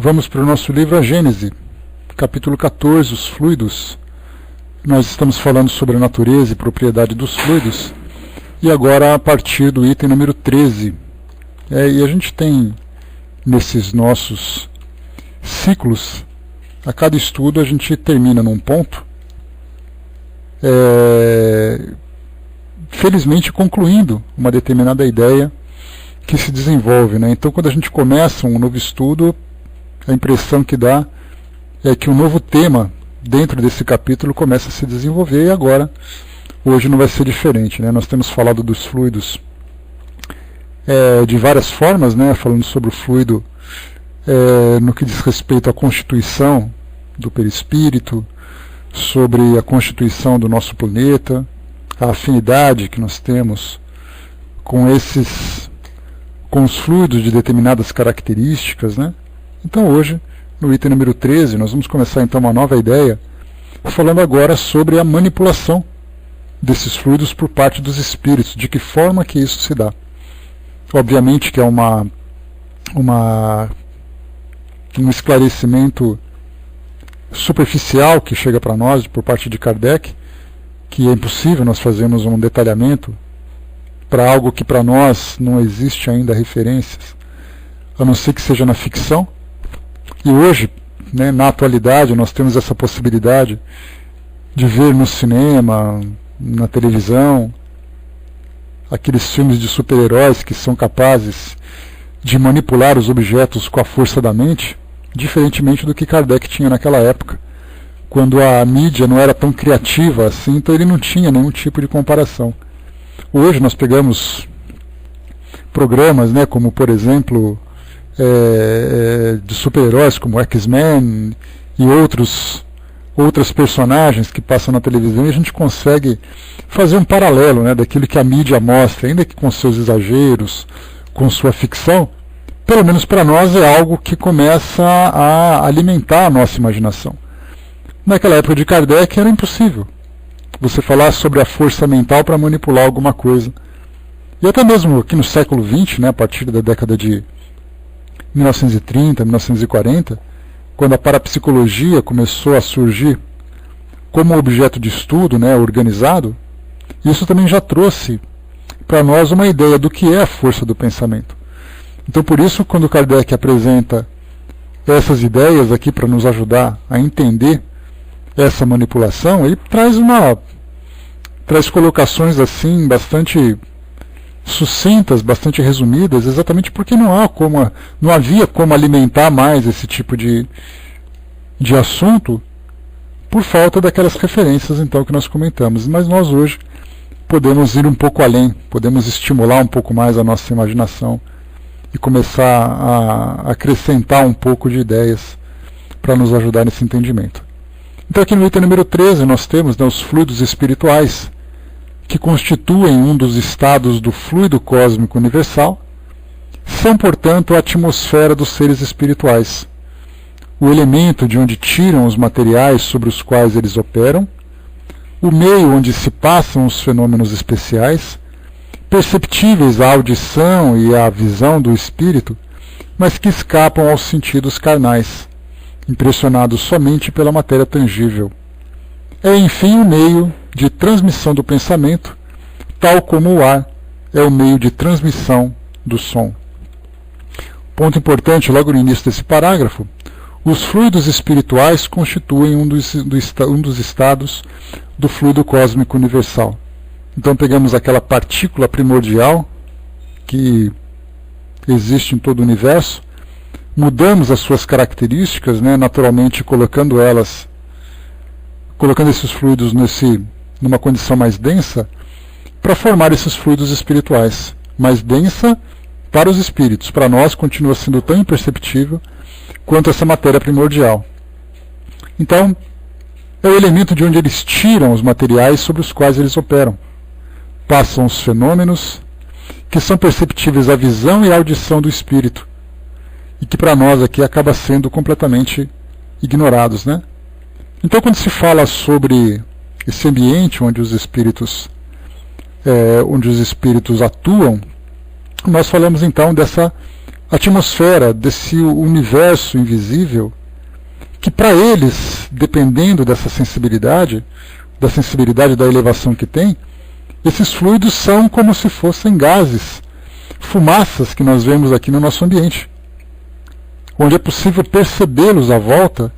Vamos para o nosso livro A Gênese, capítulo 14, os fluidos. Nós estamos falando sobre a natureza e propriedade dos fluidos, e agora a partir do item número 13. E a gente tem, nesses nossos ciclos, a cada estudo a gente termina num ponto, felizmente concluindo uma determinada ideia que se desenvolve, né? Então, quando a gente começa um novo estudo, a impressão que dá é que um novo tema dentro desse capítulo começa a se desenvolver, e agora, hoje não vai ser diferente, né? Nós temos falado dos fluidos de várias formas, né? Falando sobre o fluido no que diz respeito à constituição do perispírito, sobre a constituição do nosso planeta, a afinidade que nós temos com os fluidos de determinadas características, né? Então hoje, no item número 13, nós vamos começar então uma nova ideia, falando agora sobre a manipulação desses fluidos por parte dos espíritos, de que forma que isso se dá. Obviamente que é um esclarecimento superficial que chega para nós por parte de Kardec, que é impossível nós fazermos um detalhamento para algo que para nós não existe ainda referências, a não ser que seja na ficção. E hoje, né, na atualidade, nós temos essa possibilidade de ver no cinema, na televisão, aqueles filmes de super-heróis que são capazes de manipular os objetos com a força da mente, diferentemente do que Kardec tinha naquela época, quando a mídia não era tão criativa assim, então ele não tinha nenhum tipo de comparação. Hoje nós pegamos programas, né, como por exemplo de super-heróis como X-Men e outras personagens que passam na televisão, e a gente consegue fazer um paralelo, né, daquilo que a mídia mostra, ainda que com seus exageros, com sua ficção. Pelo menos para nós é algo que começa a alimentar a nossa imaginação. Naquela época de Kardec era impossível você falar sobre a força mental para manipular alguma coisa. E até mesmo aqui no século XX, né, a partir da década de 1930, 1940, quando a parapsicologia começou a surgir como objeto de estudo, né, organizado, isso também já trouxe para nós uma ideia do que é a força do pensamento. Então, por isso, quando Kardec apresenta essas ideias aqui para nos ajudar a entender essa manipulação, ele traz colocações assim bastante sucintas, bastante resumidas, exatamente porque não havia como alimentar mais esse tipo de assunto por falta daquelas referências então que nós comentamos. Mas nós hoje podemos ir um pouco além, podemos estimular um pouco mais a nossa imaginação e começar a acrescentar um pouco de ideias para nos ajudar nesse entendimento. Então aqui no item número 13 nós temos, né, os fluidos espirituais, que constituem um dos estados do fluido cósmico universal, são, portanto, a atmosfera dos seres espirituais, o elemento de onde tiram os materiais sobre os quais eles operam, o meio onde se passam os fenômenos especiais, perceptíveis à audição e à visão do espírito, mas que escapam aos sentidos carnais, impressionados somente pela matéria tangível. É, enfim, o meio de transmissão do pensamento, tal como o ar é o meio de transmissão do som. Ponto importante, logo no início desse parágrafo, os fluidos espirituais constituem um dos estados do fluido cósmico universal. Então pegamos aquela partícula primordial que existe em todo o universo, mudamos as suas características, né, naturalmente colocando esses fluidos numa condição mais densa, para formar esses fluidos espirituais. Mais densa para os espíritos, para nós continua sendo tão imperceptível quanto essa matéria primordial. Então, é o elemento de onde eles tiram os materiais sobre os quais eles operam. Passam os fenômenos que são perceptíveis à visão e à audição do espírito, e que para nós aqui acaba sendo completamente ignorados, né? Então, quando se fala sobre esse ambiente onde os espíritos atuam, nós falamos então dessa atmosfera, desse universo invisível, que para eles, dependendo dessa sensibilidade, da elevação que tem, esses fluidos são como se fossem gases, fumaças que nós vemos aqui no nosso ambiente, onde é possível percebê-los à volta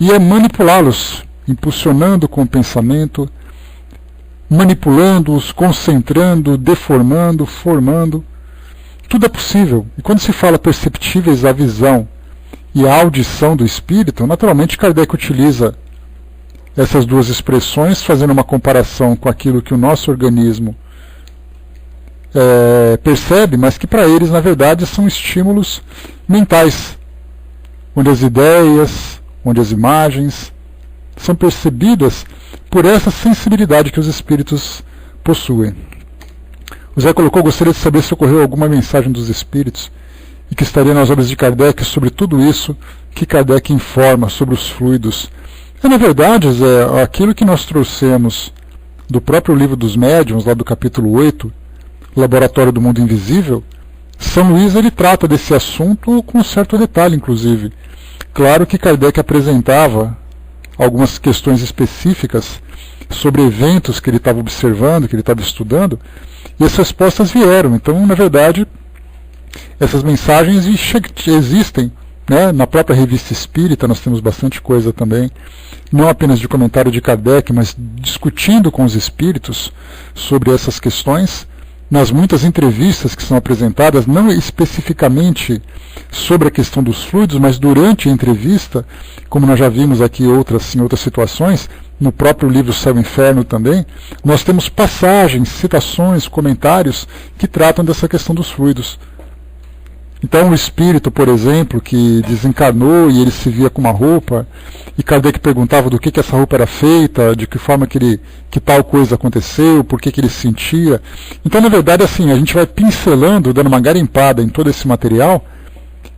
e manipulá-los, impulsionando com o pensamento, manipulando-os, concentrando, deformando, formando. Tudo é possível. E quando se fala perceptíveis à visão e à audição do espírito, naturalmente Kardec utiliza essas duas expressões, fazendo uma comparação com aquilo que o nosso organismo percebe, mas que para eles, na verdade, são estímulos mentais, onde as ideias, onde as imagens são percebidas por essa sensibilidade que os espíritos possuem. O Zé colocou: gostaria de saber se ocorreu alguma mensagem dos espíritos e que estaria nas obras de Kardec sobre tudo isso que Kardec informa sobre os fluidos. Na verdade, Zé, aquilo que nós trouxemos do próprio Livro dos Médiuns, lá do capítulo 8, Laboratório do Mundo Invisível, São Luís ele trata desse assunto com um certo detalhe, inclusive. Claro que Kardec apresentava algumas questões específicas sobre eventos que ele estava observando, que ele estava estudando, e as respostas vieram. Então, na verdade, essas mensagens existem, né? Na própria Revista Espírita nós temos bastante coisa também, não apenas de comentário de Kardec, mas discutindo com os espíritos sobre essas questões, nas muitas entrevistas que são apresentadas, não especificamente sobre a questão dos fluidos, mas durante a entrevista, como nós já vimos aqui em outras situações, no próprio livro Céu e Inferno também, nós temos passagens, citações, comentários que tratam dessa questão dos fluidos. Então o espírito, por exemplo, que desencarnou e ele se via com uma roupa, e Kardec perguntava do que essa roupa era feita, de que forma que tal coisa aconteceu, por que ele sentia. Então, na verdade, assim, a gente vai pincelando, dando uma garimpada em todo esse material,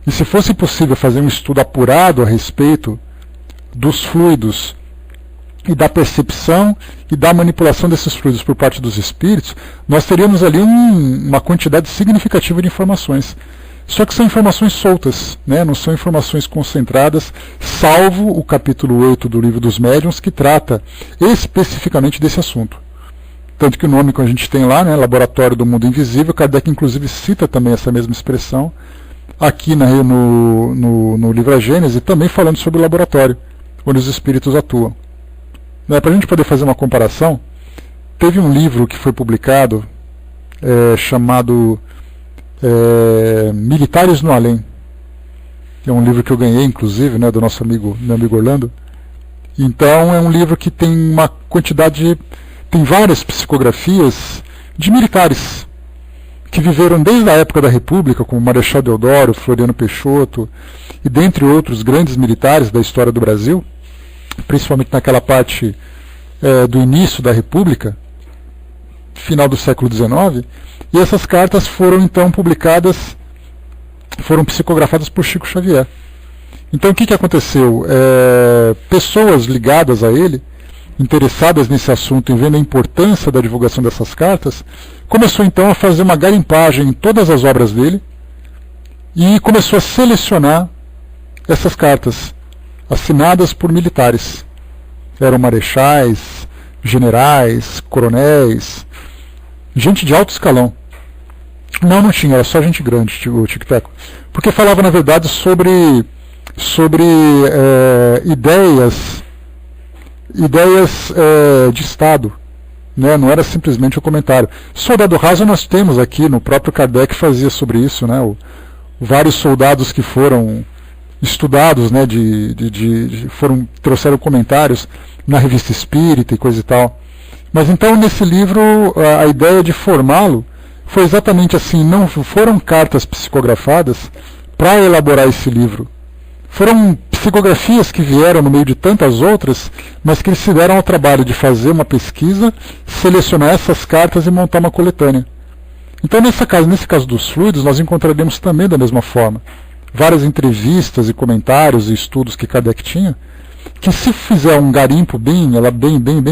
e se fosse possível fazer um estudo apurado a respeito dos fluidos e da percepção e da manipulação desses fluidos por parte dos espíritos, nós teríamos ali uma quantidade significativa de informações. Só que são informações soltas, né? Não são informações concentradas, salvo o capítulo 8 do Livro dos Médiuns, que trata especificamente desse assunto. Tanto que o nome que a gente tem lá, né, Laboratório do Mundo Invisível, Kardec inclusive cita também essa mesma expressão, aqui no livro A Gênese, também falando sobre o laboratório, onde os espíritos atuam. Para a gente poder fazer uma comparação, teve um livro que foi publicado, chamado Militares no Além. É um livro que eu ganhei, inclusive, né, do meu amigo Orlando. Então é um livro que tem uma quantidade, tem várias psicografias de militares que viveram desde a época da República, como Marechal Deodoro, Floriano Peixoto, e dentre outros grandes militares da história do Brasil, principalmente naquela parte do início da República, final do século XIX, e essas cartas foram então publicadas, foram psicografadas por Chico Xavier. Então o que aconteceu? Pessoas ligadas a ele, interessadas nesse assunto e vendo a importância da divulgação dessas cartas, começou então a fazer uma garimpagem em todas as obras dele e começou a selecionar essas cartas assinadas por militares. Eram marechais, generais, coronéis, gente de alto escalão. Não tinha, era só gente grande, o tic-tac. Porque falava, na verdade, sobre ideias de Estado, né? Não era simplesmente um comentário. Soldado raso nós temos aqui, no próprio Kardec fazia sobre isso, né? Vários soldados que foram estudados, né? Trouxeram comentários na Revista Espírita e coisa e tal. Mas então nesse livro a ideia de formá-lo foi exatamente assim, não foram cartas psicografadas para elaborar esse livro. Foram psicografias que vieram no meio de tantas outras, mas que eles se deram ao trabalho de fazer uma pesquisa, selecionar essas cartas e montar uma coletânea. Então nesse caso dos fluidos, nós encontraremos também da mesma forma várias entrevistas e comentários e estudos que Kardec tinha, que se fizer um garimpo bem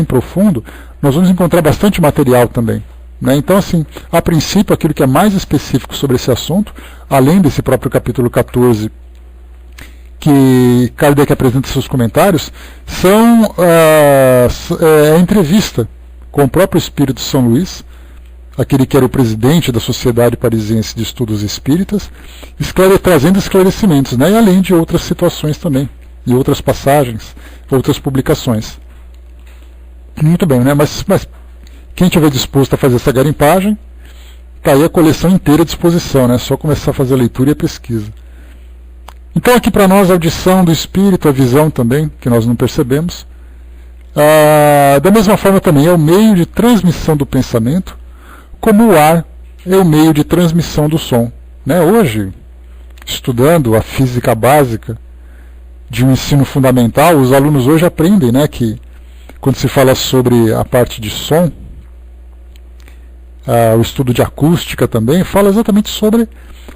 profundo, nós vamos encontrar bastante material também. né? Então, assim, a princípio, aquilo que é mais específico sobre esse assunto, além desse próprio capítulo 14, que Kardec apresenta seus comentários, são a entrevista com o próprio espírito de São Luís, aquele que era o presidente da Sociedade Parisiense de Estudos Espíritas, trazendo esclarecimentos, né? E além de outras situações também, e outras passagens, outras publicações. Muito bem, né? Mas quem estiver disposto a fazer essa garimpagem, está aí a coleção inteira à disposição, né? É só começar a fazer a leitura e a pesquisa. Então aqui para nós a audição do espírito, a visão também, que nós não percebemos. Da mesma forma também é o meio de transmissão do pensamento, como o ar é o meio de transmissão do som, né? Hoje, estudando a física básica de um ensino fundamental, os alunos hoje aprendem, né, que quando se fala sobre a parte de som, o estudo de acústica também fala exatamente sobre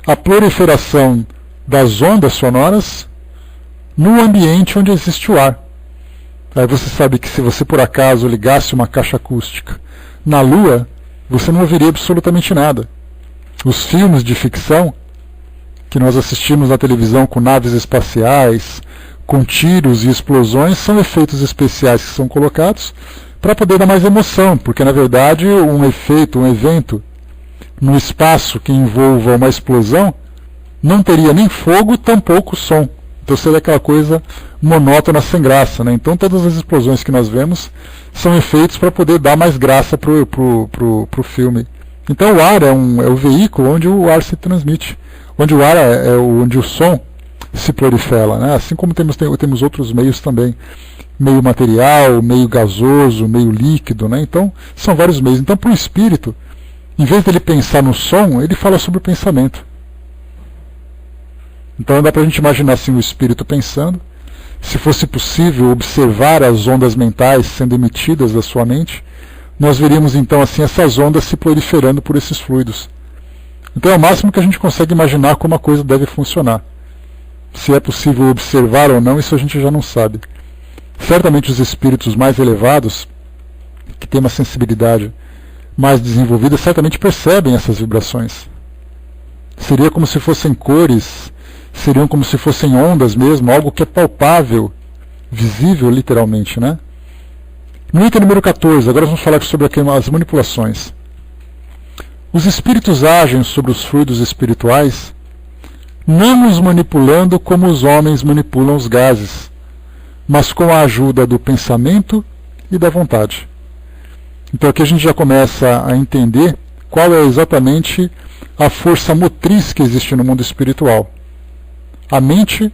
a proliferação das ondas sonoras no ambiente onde existe o ar. Aí você sabe que se você por acaso ligasse uma caixa acústica na Lua, você não ouviria absolutamente nada. Os filmes de ficção que nós assistimos na televisão com naves espaciais, com tiros e explosões, são efeitos especiais que são colocados para poder dar mais emoção, porque na verdade um evento no espaço que envolva uma explosão não teria nem fogo, tampouco som. Então seria aquela coisa monótona, sem graça, né? Então todas as explosões que nós vemos são efeitos para poder dar mais graça pro filme. Então o ar é o veículo onde o ar se transmite, onde o ar onde o som se prolifera, né? Assim como temos outros meios também, meio material, meio gasoso, meio líquido, né? Então são vários meios. Então para o espírito, em vez dele pensar no som, ele fala sobre o pensamento. Então dá para a gente imaginar assim o espírito pensando. Se fosse possível observar as ondas mentais sendo emitidas da sua mente, nós veríamos então assim essas ondas se proliferando por esses fluidos. Então é o máximo que a gente consegue imaginar como a coisa deve funcionar. Se é possível observar ou não, isso a gente já não sabe. Certamente os espíritos mais elevados, que têm uma sensibilidade mais desenvolvida, certamente percebem essas vibrações. Seria como se fossem cores, seriam como se fossem ondas mesmo, algo que é palpável, visível literalmente, né? No item número 14, agora vamos falar sobre as manipulações. Os espíritos agem sobre os fluidos espirituais, não os manipulando como os homens manipulam os gases, mas com a ajuda do pensamento e da vontade. Então aqui a gente já começa a entender qual é exatamente a força motriz que existe no mundo espiritual. A mente,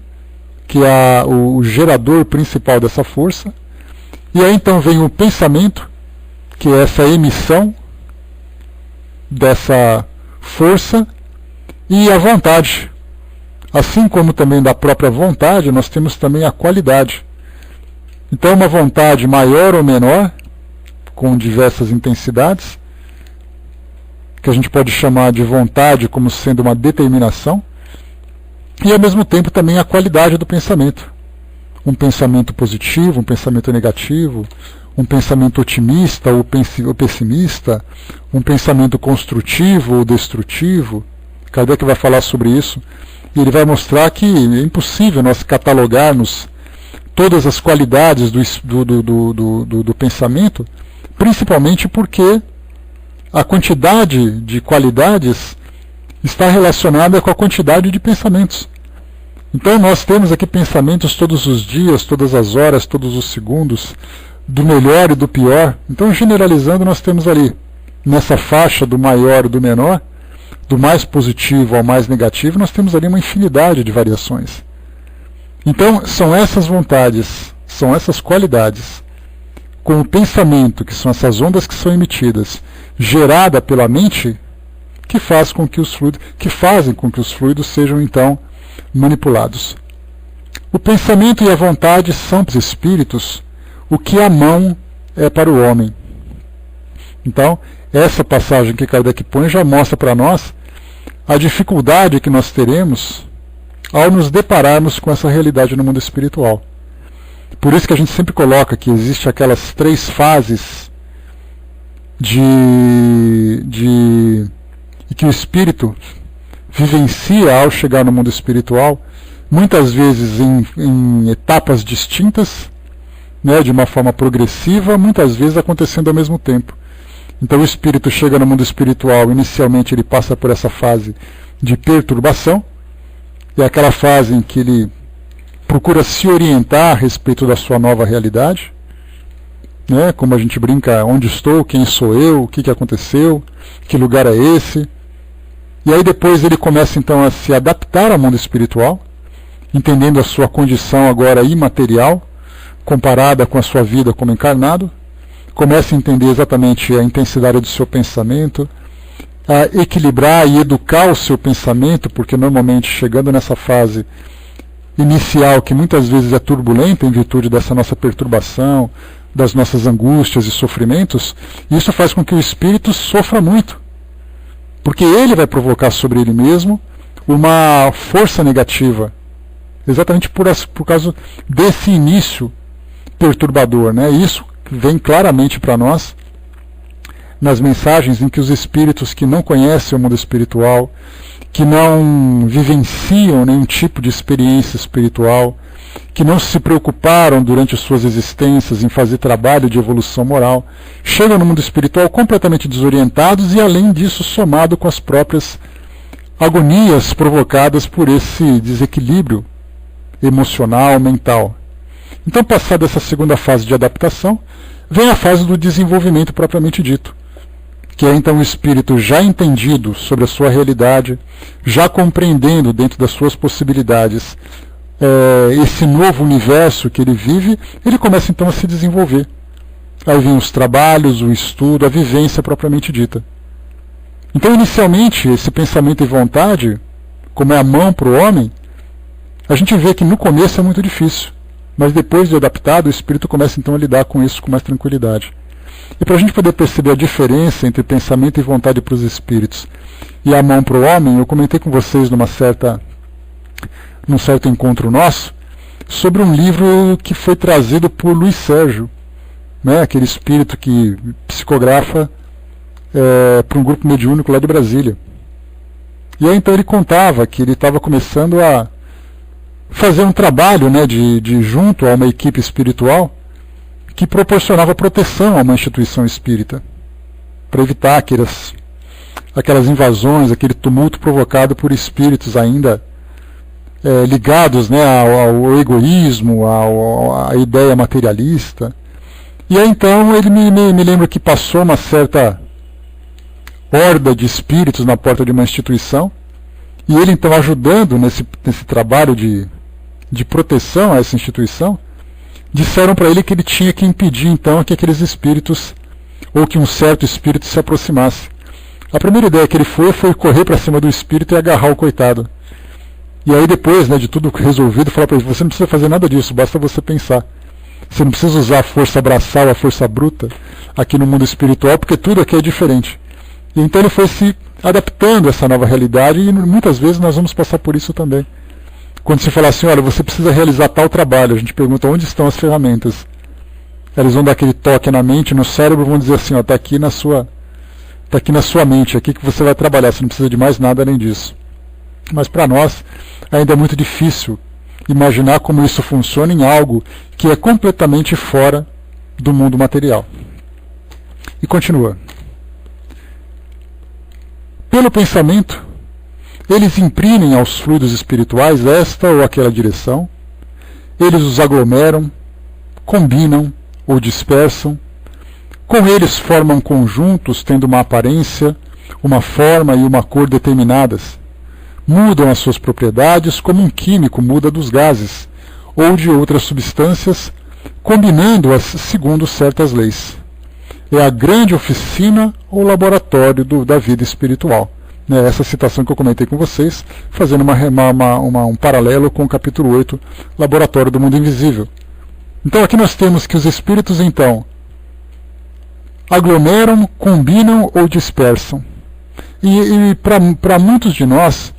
que é o gerador principal dessa força, e aí então vem o pensamento, que é essa emissão dessa força, e a vontade. Assim como também da própria vontade, nós temos também a qualidade. Então uma vontade maior ou menor, com diversas intensidades, que a gente pode chamar de vontade como sendo uma determinação, e ao mesmo tempo também a qualidade do pensamento. Um pensamento positivo, um pensamento negativo, um pensamento otimista ou pessimista, um pensamento construtivo ou destrutivo. Kardec vai falar sobre isso, e ele vai mostrar que é impossível nós catalogarmos todas as qualidades do pensamento, principalmente porque a quantidade de qualidades está relacionada com a quantidade de pensamentos. Então nós temos aqui pensamentos todos os dias, todas as horas, todos os segundos, do melhor e do pior. Então, generalizando, nós temos ali, nessa faixa do maior e do menor, do mais positivo ao mais negativo, nós temos ali uma infinidade de variações. Então, são essas vontades, são essas qualidades, com o pensamento, que são essas ondas que são emitidas, gerada pela mente, que fazem com que os fluidos sejam, então, manipulados. O pensamento e a vontade são para os espíritos o que a mão é para o homem. Então, essa passagem que Kardec põe já mostra para nós a dificuldade que nós teremos ao nos depararmos com essa realidade no mundo espiritual. Por isso que a gente sempre coloca que existe aquelas 3 fases e que o espírito vivencia ao chegar no mundo espiritual, muitas vezes em etapas distintas, né, de uma forma progressiva, muitas vezes acontecendo ao mesmo tempo. Então o espírito chega no mundo espiritual, inicialmente ele passa por essa fase de perturbação, é aquela fase em que ele procura se orientar a respeito da sua nova realidade, né, como a gente brinca, onde estou, quem sou eu, o que aconteceu, que lugar é esse. E aí depois ele começa então a se adaptar ao mundo espiritual, entendendo a sua condição agora imaterial, comparada com a sua vida como encarnado, começa a entender exatamente a intensidade do seu pensamento, a equilibrar e educar o seu pensamento, porque normalmente chegando nessa fase inicial, que muitas vezes é turbulenta em virtude dessa nossa perturbação, das nossas angústias e sofrimentos, isso faz com que o espírito sofra muito, porque ele vai provocar sobre ele mesmo uma força negativa, exatamente por causa desse início perturbador, né? Isso vem claramente para nós nas mensagens em que os espíritos que não conhecem o mundo espiritual, que não vivenciam nenhum tipo de experiência espiritual, que não se preocuparam durante suas existências em fazer trabalho de evolução moral, chegam no mundo espiritual completamente desorientados e, além disso, somado com as próprias agonias provocadas por esse desequilíbrio emocional, mental. Então, passada essa segunda fase de adaptação, vem a fase do desenvolvimento propriamente dito, que é então o espírito já entendido sobre a sua realidade, já compreendendo dentro das suas possibilidades esse novo universo que ele vive, ele começa então a se desenvolver. Aí vem os trabalhos, o estudo, a vivência propriamente dita. Então, inicialmente, esse pensamento e vontade, como é a mão para o homem, a gente vê que no começo é muito difícil, mas depois de adaptado, o espírito começa então a lidar com isso com mais tranquilidade. E para a gente poder perceber a diferença entre pensamento e vontade para os espíritos e a mão para o homem, eu comentei com vocês num certo encontro nosso, sobre um livro que foi trazido por Luiz Sérgio, né, aquele espírito que psicografa para um grupo mediúnico lá de Brasília. E aí então ele contava que ele estava começando a fazer um trabalho, né, de junto a uma equipe espiritual que proporcionava proteção a uma instituição espírita, para evitar aquelas invasões, aquele tumulto provocado por espíritos ainda ligados, né, ao egoísmo, à ideia materialista. E aí então ele me lembra que passou uma certa horda de espíritos na porta de uma instituição, e ele então ajudando nesse trabalho de proteção a essa instituição, disseram para ele que ele tinha que impedir então que aqueles espíritos, ou que um certo espírito se aproximasse. A primeira ideia que ele foi correr para cima do espírito e agarrar o coitado. E aí depois, né, de tudo resolvido, falar para ele: você não precisa fazer nada disso, basta você pensar. Você não precisa usar a força braçal, a força bruta aqui no mundo espiritual, porque tudo aqui é diferente. E então ele foi se adaptando a essa nova realidade, e muitas vezes nós vamos passar por isso também. Quando se fala assim: olha, você precisa realizar tal trabalho, a gente pergunta onde estão as ferramentas. Eles vão dar aquele toque na mente, no cérebro, vão dizer assim: ó, está aqui na sua mente, aqui que você vai trabalhar, você não precisa de mais nada além disso. Mas para nós ainda é muito difícil imaginar como isso funciona em algo que é completamente fora do mundo material. E continua. Pelo pensamento, eles imprimem aos fluidos espirituais esta ou aquela direção, eles os aglomeram, combinam ou dispersam, com eles formam conjuntos tendo uma aparência, uma forma e uma cor determinadas, mudam as suas propriedades como um químico muda dos gases ou de outras substâncias, combinando-as segundo certas leis. É a grande oficina ou laboratório da vida espiritual. Essa citação que eu comentei com vocês, fazendo um paralelo com o capítulo 8, Laboratório do Mundo Invisível. Então aqui nós temos que os espíritos então aglomeram, combinam ou dispersam. E para muitos de nós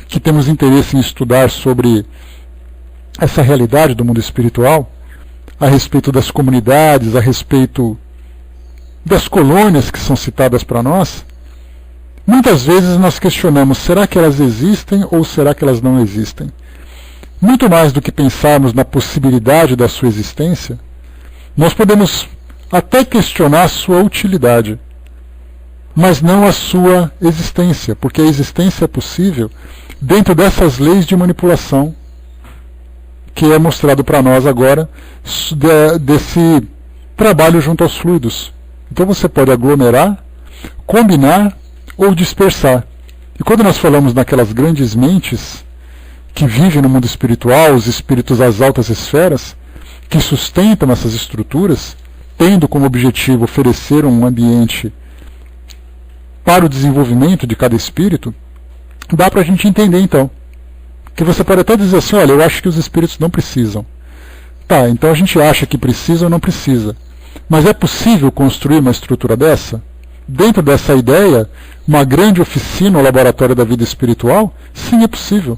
que temos interesse em estudar sobre essa realidade do mundo espiritual, a respeito das comunidades, a respeito das colônias que são citadas para nós, muitas vezes nós questionamos, será que elas existem ou será que elas não existem? Muito mais do que pensarmos na possibilidade da sua existência, nós podemos até questionar a sua utilidade, mas não a sua existência, porque a existência é possível dentro dessas leis de manipulação que é mostrado para nós agora desse trabalho junto aos fluidos. Então você pode aglomerar, combinar ou dispersar. E quando nós falamos naquelas grandes mentes que vivem no mundo espiritual, os espíritos das altas esferas, que sustentam essas estruturas, tendo como objetivo oferecer um ambiente para o desenvolvimento de cada espírito, dá para a gente entender então. Que você pode até dizer assim, olha, eu acho que os espíritos não precisam. Tá, então a gente acha que precisa ou não precisa. Mas é possível construir uma estrutura dessa? Dentro dessa ideia, uma grande oficina ou laboratório da vida espiritual? Sim, é possível.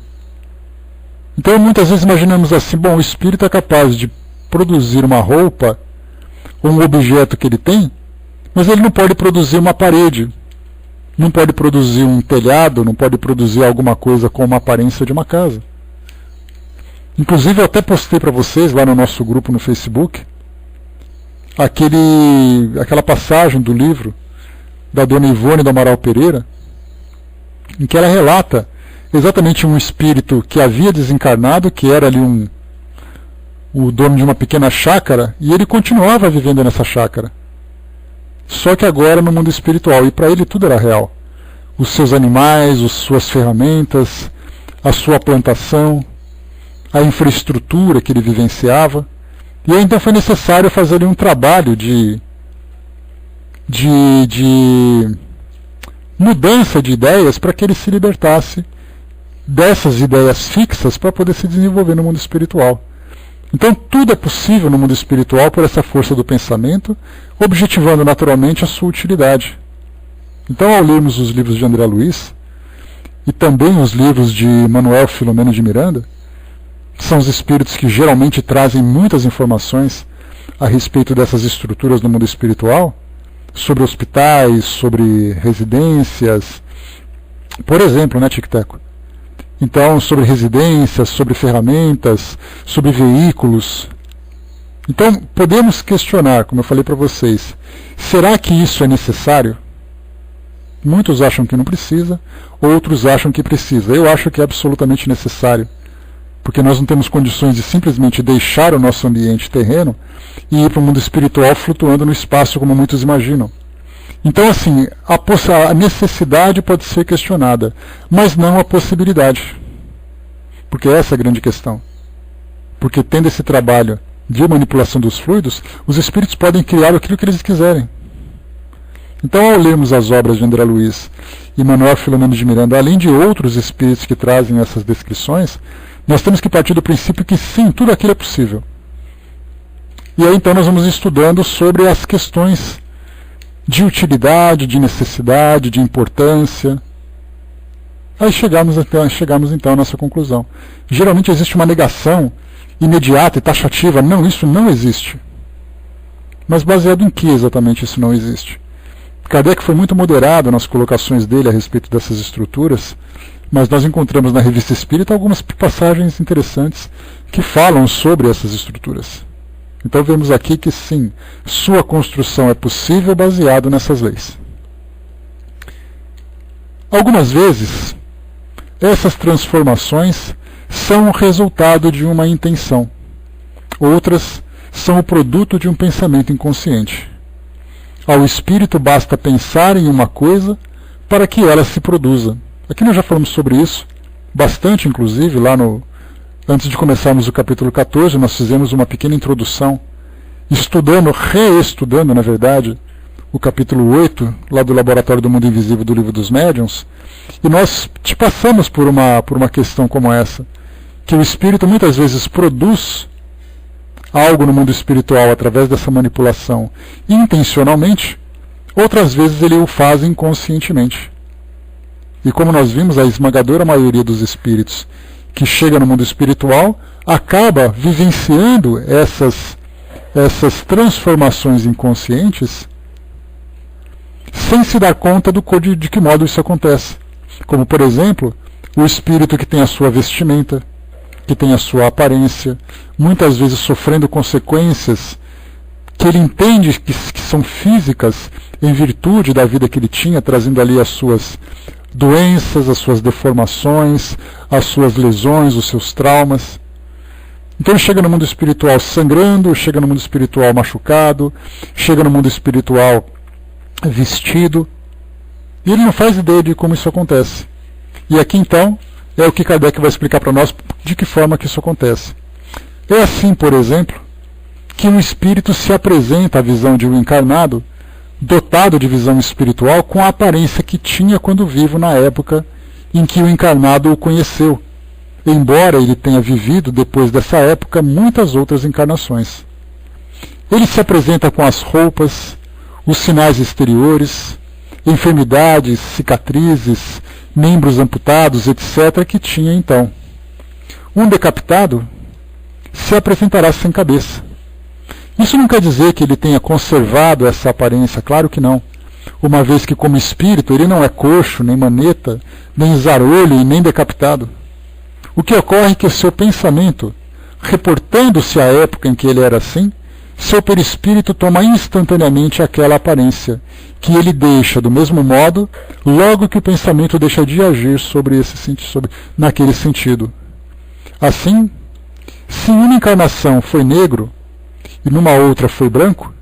Então muitas vezes imaginamos assim, bom, o espírito é capaz de produzir uma roupa, ou um objeto que ele tem, mas ele não pode produzir uma parede, não pode produzir um telhado, não pode produzir alguma coisa com uma aparência de uma casa. Inclusive eu até postei para vocês lá no nosso grupo no Facebook aquela passagem do livro da Dona Ivone do Amaral Pereira, em que ela relata exatamente um espírito que havia desencarnado, que era ali o dono de uma pequena chácara, e ele continuava vivendo nessa chácara. Só que agora no mundo espiritual, e para ele tudo era real. Os seus animais, as suas ferramentas, a sua plantação, a infraestrutura que ele vivenciava. E aí então foi necessário fazer ali um trabalho de mudança de ideias para que ele se libertasse dessas ideias fixas para poder se desenvolver no mundo espiritual. Então tudo é possível no mundo espiritual por essa força do pensamento, objetivando naturalmente a sua utilidade. Então, ao lermos os livros de André Luiz, e também os livros de Manuel Filomeno de Miranda, que são os espíritos que geralmente trazem muitas informações a respeito dessas estruturas no mundo espiritual, sobre hospitais, sobre residências, por exemplo, né, Tic-Teco? Então, sobre residências, sobre ferramentas, sobre veículos. Então, podemos questionar, como eu falei para vocês, será que isso é necessário? Muitos acham que não precisa, outros acham que precisa. Eu acho que é absolutamente necessário, porque nós não temos condições de simplesmente deixar o nosso ambiente terreno e ir para o mundo espiritual flutuando no espaço como muitos imaginam. Então, assim, a necessidade pode ser questionada, mas não a possibilidade. Porque essa é a grande questão. Porque tendo esse trabalho de manipulação dos fluidos, os espíritos podem criar aquilo que eles quiserem. Então, ao lermos as obras de André Luiz e Manuel Filomeno de Miranda, além de outros espíritos que trazem essas descrições, nós temos que partir do princípio que sim, tudo aquilo é possível. E aí então nós vamos estudando sobre as questões de utilidade, de necessidade, de importância. Aí chegamos então à nossa conclusão. Geralmente existe uma negação imediata e taxativa. Não, isso não existe. Mas baseado em que exatamente isso não existe? Kardec foi muito moderado nas colocações dele a respeito dessas estruturas, mas nós encontramos na Revista Espírita algumas passagens interessantes que falam sobre essas estruturas. Então vemos aqui que sim, sua construção é possível baseado nessas leis. Algumas vezes, essas transformações são o resultado de uma intenção. Outras são o produto de um pensamento inconsciente. Ao espírito basta pensar em uma coisa para que ela se produza. Aqui nós já falamos sobre isso, bastante inclusive, antes de começarmos o capítulo 14, nós fizemos uma pequena introdução, reestudando, na verdade, o capítulo 8, lá do Laboratório do Mundo Invisível do Livro dos Médiuns, e nós te passamos por uma questão como essa, que o espírito muitas vezes produz algo no mundo espiritual através dessa manipulação intencionalmente, outras vezes ele o faz inconscientemente. E como nós vimos, a esmagadora maioria dos espíritos que chega no mundo espiritual acaba vivenciando essas transformações inconscientes sem se dar conta de que modo isso acontece. Como, por exemplo, o espírito que tem a sua vestimenta, que tem a sua aparência, muitas vezes sofrendo consequências que ele entende que são físicas em virtude da vida que ele tinha, trazendo ali as suas doenças, as suas deformações, as suas lesões, os seus traumas. Então ele chega no mundo espiritual sangrando, chega no mundo espiritual machucado, chega no mundo espiritual vestido, e ele não faz ideia de como isso acontece. E aqui então é o que Kardec vai explicar para nós de que forma que isso acontece. É assim, por exemplo, que um espírito se apresenta à visão de um encarnado dotado de visão espiritual com a aparência que tinha quando vivo na época em que o encarnado o conheceu, embora ele tenha vivido depois dessa época muitas outras encarnações. Ele se apresenta com as roupas, os sinais exteriores, enfermidades, cicatrizes, membros amputados, etc., que tinha então. Um decapitado se apresentará sem cabeça. Isso não quer dizer que ele tenha conservado essa aparência, claro que não. Uma vez que, como espírito, ele não é coxo, nem maneta, nem zarolho e nem decapitado. O que ocorre é que o seu pensamento, reportando-se à época em que ele era assim, seu perispírito toma instantaneamente aquela aparência, que ele deixa do mesmo modo, logo que o pensamento deixa de agir naquele sentido. Assim, se uma encarnação foi negro, e numa outra foi branco,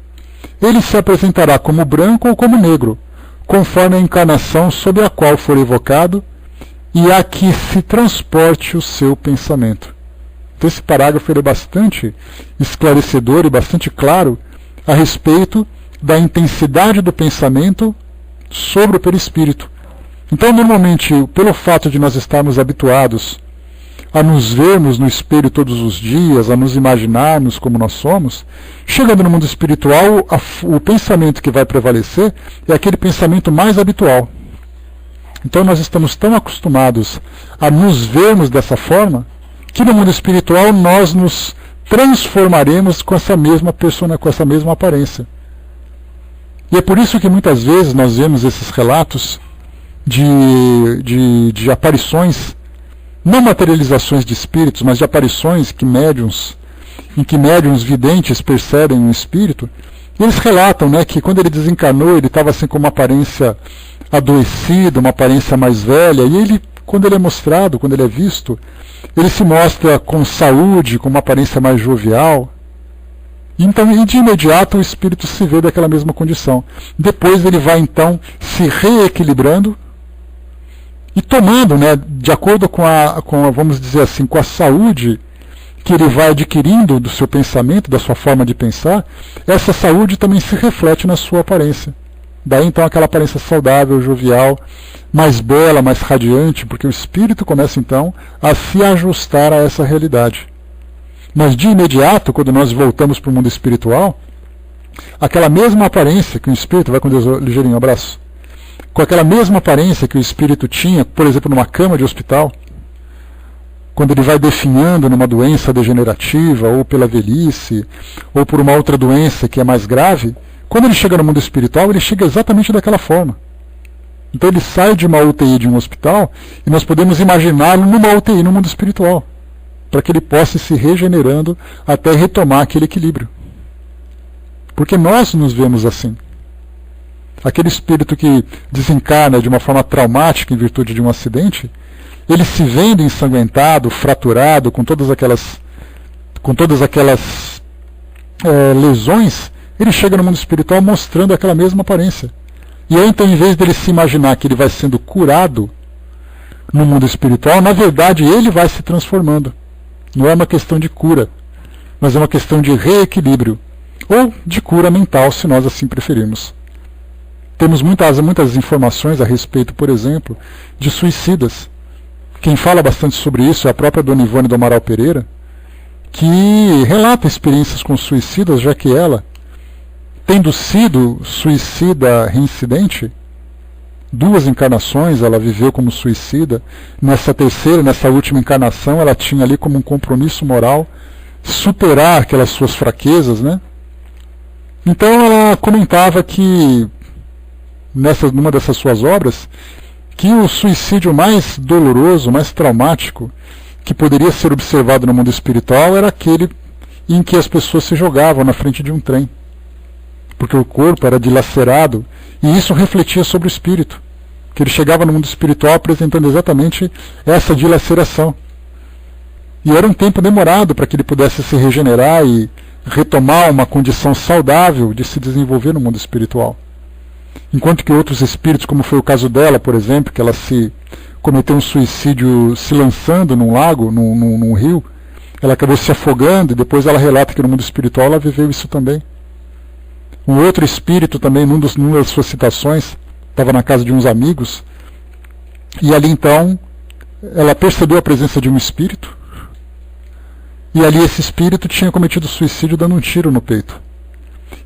ele se apresentará como branco ou como negro, conforme a encarnação sob a qual for evocado e a que se transporte o seu pensamento. Então esse parágrafo é bastante esclarecedor e bastante claro a respeito da intensidade do pensamento sobre o perispírito. Então, normalmente, pelo fato de nós estarmos habituados a nos vermos no espelho todos os dias, a nos imaginarmos como nós somos, chegando no mundo espiritual, o pensamento que vai prevalecer é aquele pensamento mais habitual. Então nós estamos tão acostumados a nos vermos dessa forma, que no mundo espiritual nós nos transformaremos com essa mesma persona, com essa mesma aparência. E é por isso que muitas vezes nós vemos esses relatos de aparições, não materializações de espíritos, mas de aparições em que médiuns videntes percebem um espírito. E eles relatam, que quando ele desencarnou, ele estava assim com uma aparência adoecida, uma aparência mais velha, e ele, quando ele é mostrado, quando ele é visto, ele se mostra com saúde, com uma aparência mais jovial. Então, e de imediato o espírito se vê daquela mesma condição. Depois ele vai então se reequilibrando e tomando, de acordo com a, vamos dizer assim, com a saúde que ele vai adquirindo do seu pensamento, da sua forma de pensar, essa saúde também se reflete na sua aparência. Daí então aquela aparência saudável, jovial, mais bela, mais radiante, porque o espírito começa então a se ajustar a essa realidade. Mas de imediato, quando nós voltamos para o mundo espiritual, aquela mesma aparência que o espírito, vai com Deus, ligeirinho, abraço, com aquela mesma aparência que o espírito tinha, por exemplo, numa cama de hospital, quando ele vai definhando numa doença degenerativa, ou pela velhice, ou por uma outra doença que é mais grave, quando ele chega no mundo espiritual, ele chega exatamente daquela forma. Então ele sai de uma UTI de um hospital, e nós podemos imaginá-lo numa UTI no mundo espiritual, para que ele possa ir se regenerando até retomar aquele equilíbrio. Porque nós nos vemos assim. Aquele espírito que desencarna de uma forma traumática em virtude de um acidente, ele se vendo ensanguentado, fraturado, com todas aquelas lesões, ele chega no mundo espiritual mostrando aquela mesma aparência. E aí, então, em vez dele se imaginar que ele vai sendo curado no mundo espiritual, na verdade ele vai se transformando. Não é uma questão de cura, mas é uma questão de reequilíbrio, ou de cura mental, se nós assim preferirmos. Temos muitas informações a respeito, por exemplo, de suicidas. Quem fala bastante sobre isso é a própria Dona Ivone do Amaral Pereira, que relata experiências com suicidas, já que ela, tendo sido suicida reincidente, 2 encarnações ela viveu como suicida, nessa última encarnação ela tinha ali como um compromisso moral superar aquelas suas fraquezas, Então ela comentava que numa dessas suas obras, que o suicídio mais doloroso, mais traumático, que poderia ser observado no mundo espiritual era aquele em que as pessoas se jogavam na frente de um trem, porque o corpo era dilacerado, e isso refletia sobre o espírito, que ele chegava no mundo espiritual apresentando exatamente essa dilaceração. E era um tempo demorado para que ele pudesse se regenerar e retomar uma condição saudável de se desenvolver no mundo espiritual. Enquanto que outros espíritos, como foi o caso dela, por exemplo, que ela se cometeu um suicídio se lançando num lago, num rio, ela acabou se afogando e depois ela relata que no mundo espiritual ela viveu isso também. Um outro espírito também, numa das suas citações, estava na casa de uns amigos, e ali então ela percebeu a presença de um espírito, e ali esse espírito tinha cometido suicídio dando um tiro no peito.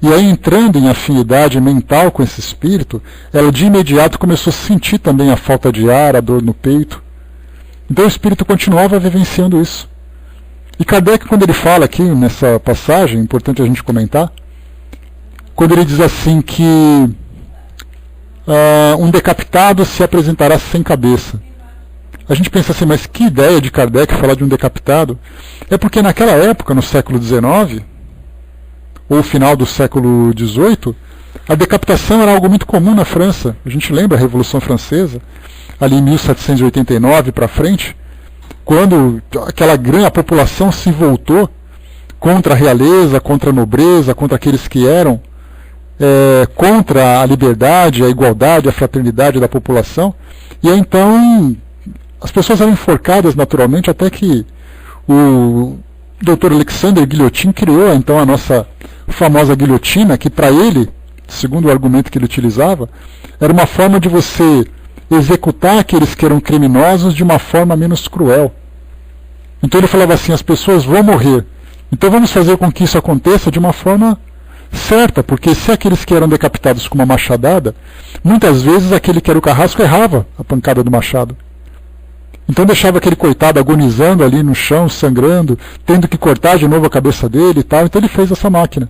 E aí, entrando em afinidade mental com esse espírito, ela de imediato começou a sentir também a falta de ar, a dor no peito. Então o espírito continuava vivenciando isso. E Kardec, quando ele fala aqui nessa passagem, importante a gente comentar, quando ele diz assim que um decapitado se apresentará sem cabeça. A gente pensa assim, mas que ideia de Kardec falar de um decapitado? É porque naquela época, no século XIX, ou final do século XVIII, a decapitação era algo muito comum na França. A gente lembra a Revolução Francesa, ali em 1789 para frente, quando a população se voltou contra a realeza, contra a nobreza, contra aqueles que eram contra a liberdade, a igualdade, a fraternidade da população. E aí, então as pessoas eram enforcadas naturalmente, até que o Dr. Alexander Guillotin criou então a nossa famosa guilhotina, que para ele, segundo o argumento que ele utilizava, era uma forma de você executar aqueles que eram criminosos de uma forma menos cruel. Então ele falava assim, as pessoas vão morrer, então vamos fazer com que isso aconteça de uma forma certa, porque se aqueles que eram decapitados com uma machadada, muitas vezes aquele que era o carrasco errava a pancada do machado. Então deixava aquele coitado agonizando ali no chão, sangrando, tendo que cortar de novo a cabeça dele e tal. Então ele fez essa máquina.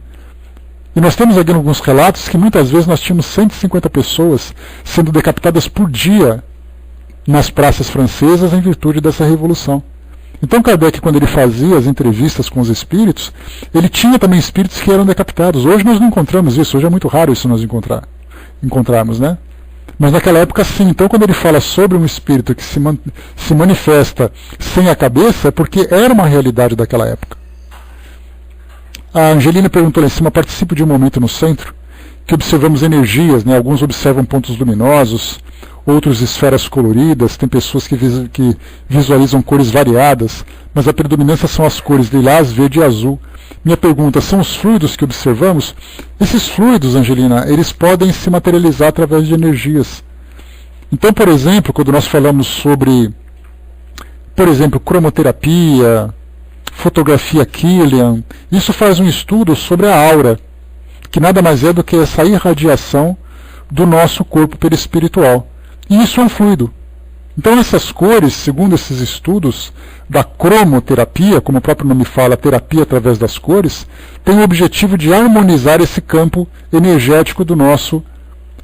E nós temos aqui alguns relatos que muitas vezes nós tínhamos 150 pessoas sendo decapitadas por dia nas praças francesas em virtude dessa revolução. Então Kardec, quando ele fazia as entrevistas com os espíritos, ele tinha também espíritos que eram decapitados. Hoje nós não encontramos isso, hoje é muito raro isso nós encontrarmos, né? Mas naquela época sim. Então quando ele fala sobre um espírito que se manifesta sem a cabeça, é porque era uma realidade daquela época. A Angelina perguntou lá em cima, participo de um momento no centro, que observamos energias, né? Alguns observam pontos luminosos, outros esferas coloridas, tem pessoas que visualizam cores variadas, mas a predominância são as cores lilás, verde e azul. Minha pergunta, são os fluidos que observamos? Esses fluidos, Angelina, eles podem se materializar através de energias. Então, por exemplo, quando nós falamos sobre, por exemplo, cromoterapia, fotografia Killian, isso faz um estudo sobre a aura, que nada mais é do que essa irradiação do nosso corpo perispiritual. E isso é um fluido. Então essas cores, segundo esses estudos da cromoterapia, como o próprio nome fala, terapia através das cores, tem o objetivo de harmonizar esse campo energético do nosso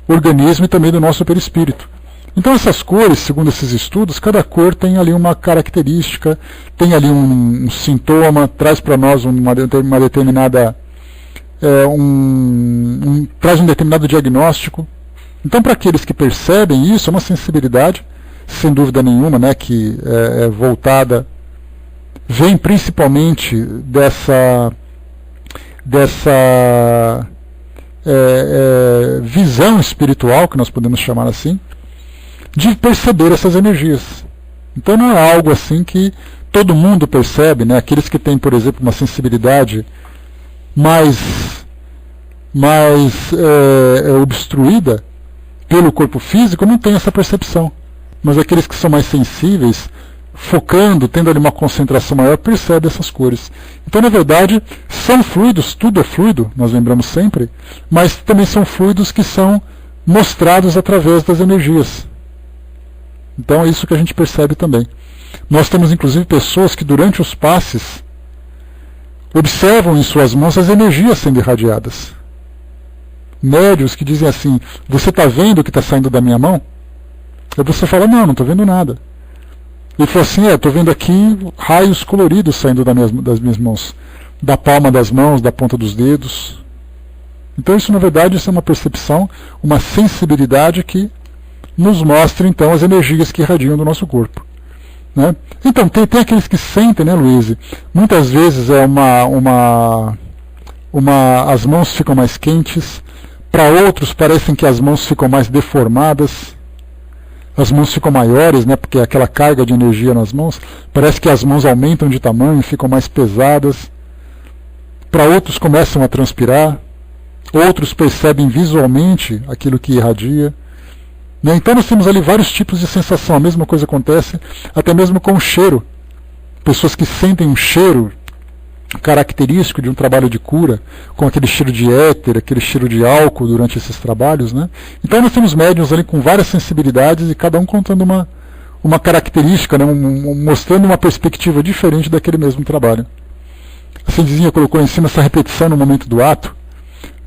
organismo e também do nosso perispírito. Então essas cores, segundo esses estudos, cada cor tem ali uma característica, tem ali um sintoma, traz para nós uma determinada traz um determinado diagnóstico. Então, para aqueles que percebem isso, é uma sensibilidade, sem dúvida nenhuma, né, que é voltada, vem principalmente dessa visão espiritual, que nós podemos chamar assim, de perceber essas energias. Então não é algo assim que todo mundo percebe, né? Aqueles que têm, por exemplo, uma sensibilidade mais obstruída pelo corpo físico não tem essa percepção. Mas aqueles que são mais sensíveis, focando, tendo ali uma concentração maior, percebem essas cores. Então, na verdade, são fluidos, tudo é fluido, nós lembramos sempre, mas também são fluidos que são mostrados através das energias. Então é isso que a gente percebe também. Nós temos inclusive pessoas que durante os passes observam em suas mãos as energias sendo irradiadas. médiuns que dizem assim, você está vendo o que está saindo da minha mão? Aí você fala, não estou vendo nada. Ele falou assim, estou vendo aqui raios coloridos saindo das minhas mãos, da palma das mãos, da ponta dos dedos. Então isso, na verdade, isso é uma percepção, uma sensibilidade que nos mostra, então, as energias que irradiam do nosso corpo. Né? Então, tem aqueles que sentem, né, Luiz? Muitas vezes as mãos ficam mais quentes, para outros parecem que as mãos ficam mais deformadas, as mãos ficam maiores, né, porque aquela carga de energia nas mãos, parece que as mãos aumentam de tamanho, ficam mais pesadas. Para outros começam a transpirar, outros percebem visualmente aquilo que irradia. Né? Então nós temos ali vários tipos de sensação, a mesma coisa acontece até mesmo com o cheiro. Pessoas que sentem um cheiro característico de um trabalho de cura, com aquele cheiro de éter, aquele cheiro de álcool durante esses trabalhos, né? Então nós temos médiuns ali com várias sensibilidades e cada um contando uma característica, né? Mostrando uma perspectiva diferente daquele mesmo trabalho. A Cindizinha colocou em cima essa repetição no momento do ato,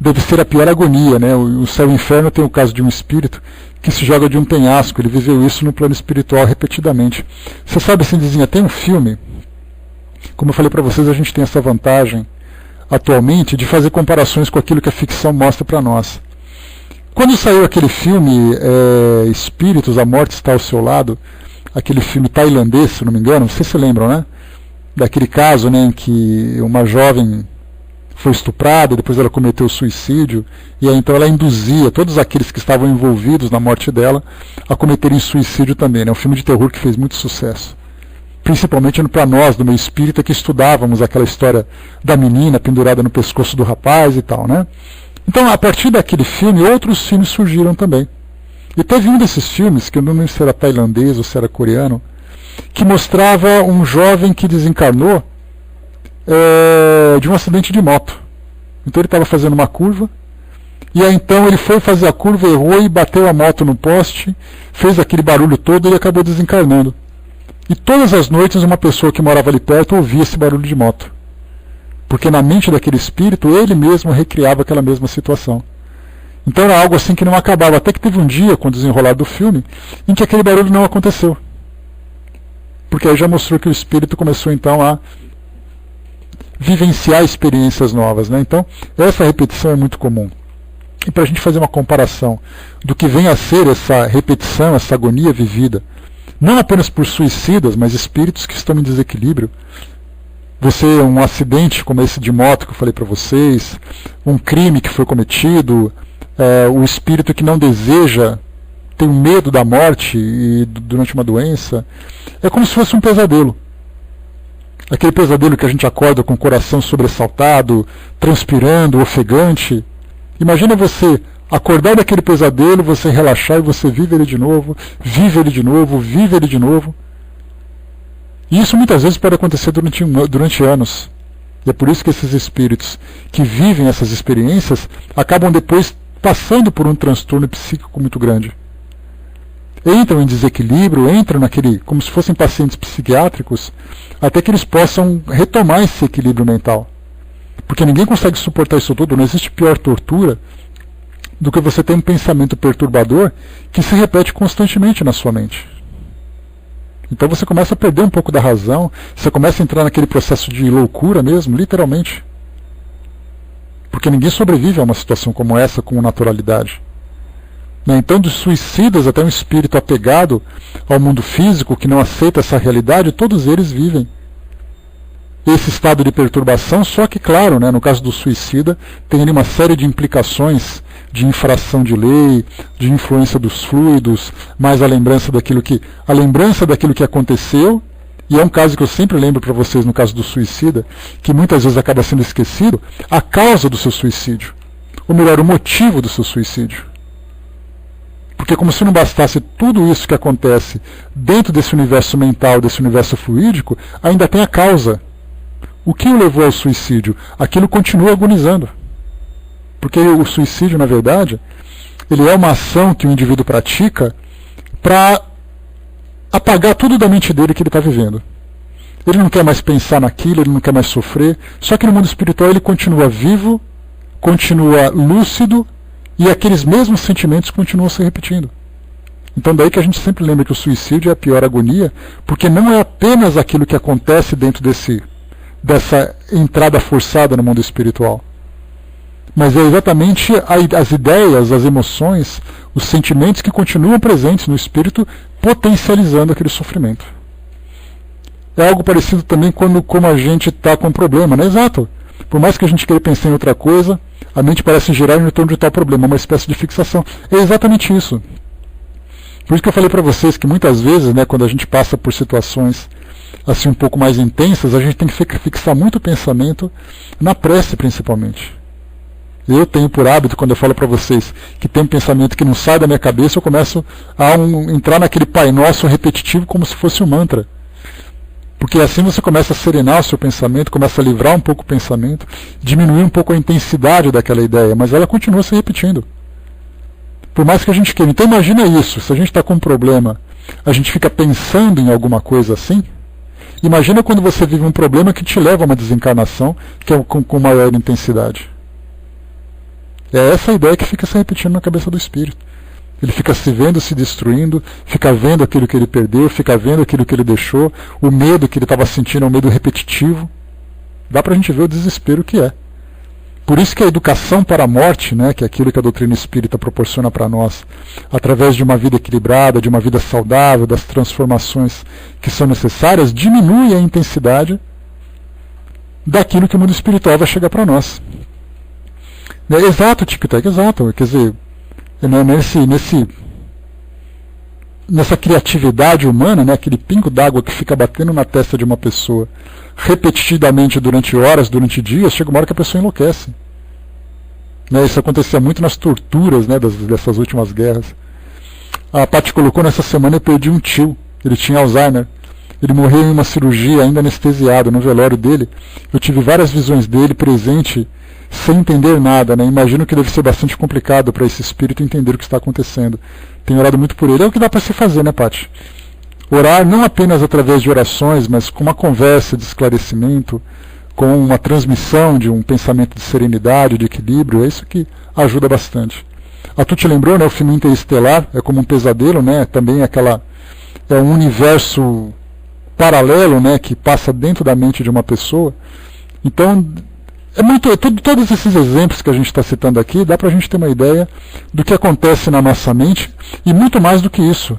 deve ser a pior agonia, né? O céu e o inferno tem o caso de um espírito que se joga de um penhasco, ele viveu isso no plano espiritual repetidamente. Você sabe, Cindizinha, tem um filme. Como eu falei para vocês, a gente tem essa vantagem atualmente de fazer comparações com aquilo que a ficção mostra para nós. Quando saiu aquele filme Espíritos, a Morte está ao seu lado, aquele filme tailandês, se não me engano, vocês se lembram, né? Daquele caso, né, em que uma jovem foi estuprada, depois ela cometeu suicídio, e aí então ela induzia todos aqueles que estavam envolvidos na morte dela a cometerem suicídio também. É um filme de terror que fez muito sucesso. Principalmente para nós, do meio espírita, que estudávamos aquela história da menina pendurada no pescoço do rapaz e tal, né? Então, a partir daquele filme, outros filmes surgiram também. E teve um desses filmes, que eu não lembro se era tailandês ou se era coreano, que mostrava um jovem que desencarnou de um acidente de moto. Então ele estava fazendo uma curva, e aí então ele foi fazer a curva, errou e bateu a moto no poste, fez aquele barulho todo e ele acabou desencarnando. E todas as noites uma pessoa que morava ali perto ouvia esse barulho de moto. Porque na mente daquele espírito, ele mesmo recriava aquela mesma situação. Então era algo assim que não acabava. Até que teve um dia, com o desenrolar do filme, em que aquele barulho não aconteceu. Porque aí já mostrou que o espírito começou então a vivenciar experiências novas, né? Então, essa repetição é muito comum. E para a gente fazer uma comparação do que vem a ser essa repetição, essa agonia vivida, não apenas por suicidas, mas espíritos que estão em desequilíbrio. Um acidente como esse de moto que eu falei para vocês, um crime que foi cometido, o espírito que não deseja, tem medo da morte durante uma doença, é como se fosse um pesadelo. Aquele pesadelo que a gente acorda com o coração sobressaltado, transpirando, ofegante. Imagina você acordar daquele pesadelo, você relaxar e você vive ele de novo, vive ele de novo, vive ele de novo. E isso muitas vezes pode acontecer durante anos. E é por isso que esses espíritos que vivem essas experiências acabam depois passando por um transtorno psíquico muito grande. Entram em desequilíbrio, entram como se fossem pacientes psiquiátricos, até que eles possam retomar esse equilíbrio mental. Porque ninguém consegue suportar isso tudo, não existe pior tortura do que você ter um pensamento perturbador que se repete constantemente na sua mente. Então você começa a perder um pouco da razão, você começa a entrar naquele processo de loucura mesmo, literalmente. Porque ninguém sobrevive a uma situação como essa com naturalidade. Então, dos suicidas até um espírito apegado ao mundo físico, que não aceita essa realidade, todos eles vivem esse estado de perturbação, só que, claro, no caso do suicida, tem ali uma série de implicações de infração de lei, de influência dos fluidos, mais a lembrança daquilo que aconteceu, e é um caso que eu sempre lembro para vocês no caso do suicida, que muitas vezes acaba sendo esquecido, a causa do seu suicídio, ou melhor, o motivo do seu suicídio. Porque como se não bastasse tudo isso que acontece dentro desse universo mental, desse universo fluídico, ainda tem a causa. O que o levou ao suicídio? Aquilo continua agonizando. Porque o suicídio, na verdade, ele é uma ação que o indivíduo pratica para apagar tudo da mente dele que ele está vivendo. Ele não quer mais pensar naquilo, ele não quer mais sofrer, só que no mundo espiritual ele continua vivo, continua lúcido E aqueles mesmos sentimentos continuam se repetindo. Então daí que a gente sempre lembra que o suicídio é a pior agonia, porque não é apenas aquilo que acontece dentro dessa entrada forçada no mundo espiritual, mas é exatamente as ideias, as emoções, os sentimentos que continuam presentes no espírito, potencializando aquele sofrimento. É algo parecido também como a gente está com um problema, né? Exato. Por mais que a gente queira pensar em outra coisa, a mente parece girar em torno de tal problema, uma espécie de fixação. É exatamente isso. Por isso que eu falei para vocês que muitas vezes, né, quando a gente passa por situações assim um pouco mais intensas, a gente tem que fixar muito o pensamento na prece, principalmente. Eu tenho por hábito, quando eu falo para vocês que tem um pensamento que não sai da minha cabeça, eu começo a entrar naquele Pai Nosso repetitivo como se fosse um mantra. Porque assim você começa a serenar o seu pensamento, começa a livrar um pouco o pensamento, diminuir um pouco a intensidade daquela ideia, mas ela continua se repetindo. Por mais que a gente queira. Então imagina isso, se a gente está com um problema, a gente fica pensando em alguma coisa assim, imagina quando você vive um problema que te leva a uma desencarnação, que é com maior intensidade. É essa a ideia que fica se repetindo na cabeça do espírito. Ele fica se vendo se destruindo, fica vendo aquilo que ele perdeu, fica vendo aquilo que ele deixou, o medo que ele estava sentindo é um medo repetitivo. Dá para a gente ver o desespero que é. Por isso que a educação para a morte, né, que é aquilo que a doutrina espírita proporciona para nós, através de uma vida equilibrada, de uma vida saudável, das transformações que são necessárias, diminui a intensidade daquilo que o mundo espiritual vai chegar para nós. Exato, Tic-Tac, exato. Quer dizer, nessa criatividade humana, né, aquele pingo d'água que fica batendo na testa de uma pessoa repetidamente durante horas, durante dias, chega uma hora que a pessoa enlouquece. Isso acontecia muito nas torturas, né, dessas últimas guerras. A Paty colocou nessa semana: eu perdi um tio, ele tinha Alzheimer. Ele morreu em uma cirurgia, ainda anestesiado, no velório dele. Eu tive várias visões dele presente, sem entender nada, né? Imagino que deve ser bastante complicado para esse espírito entender o que está acontecendo. Tenho orado muito por ele. É o que dá para se fazer, né, Paty? Orar não apenas através de orações, mas com uma conversa de esclarecimento, com uma transmissão de um pensamento de serenidade, de equilíbrio, é isso que ajuda bastante. A Tu te lembrou, né, o filme Interestelar é como um pesadelo, né? Também é um universo paralelo, né, que passa dentro da mente de uma pessoa. Então, todos esses exemplos que a gente está citando aqui, dá para a gente ter uma ideia do que acontece na nossa mente, e muito mais do que isso.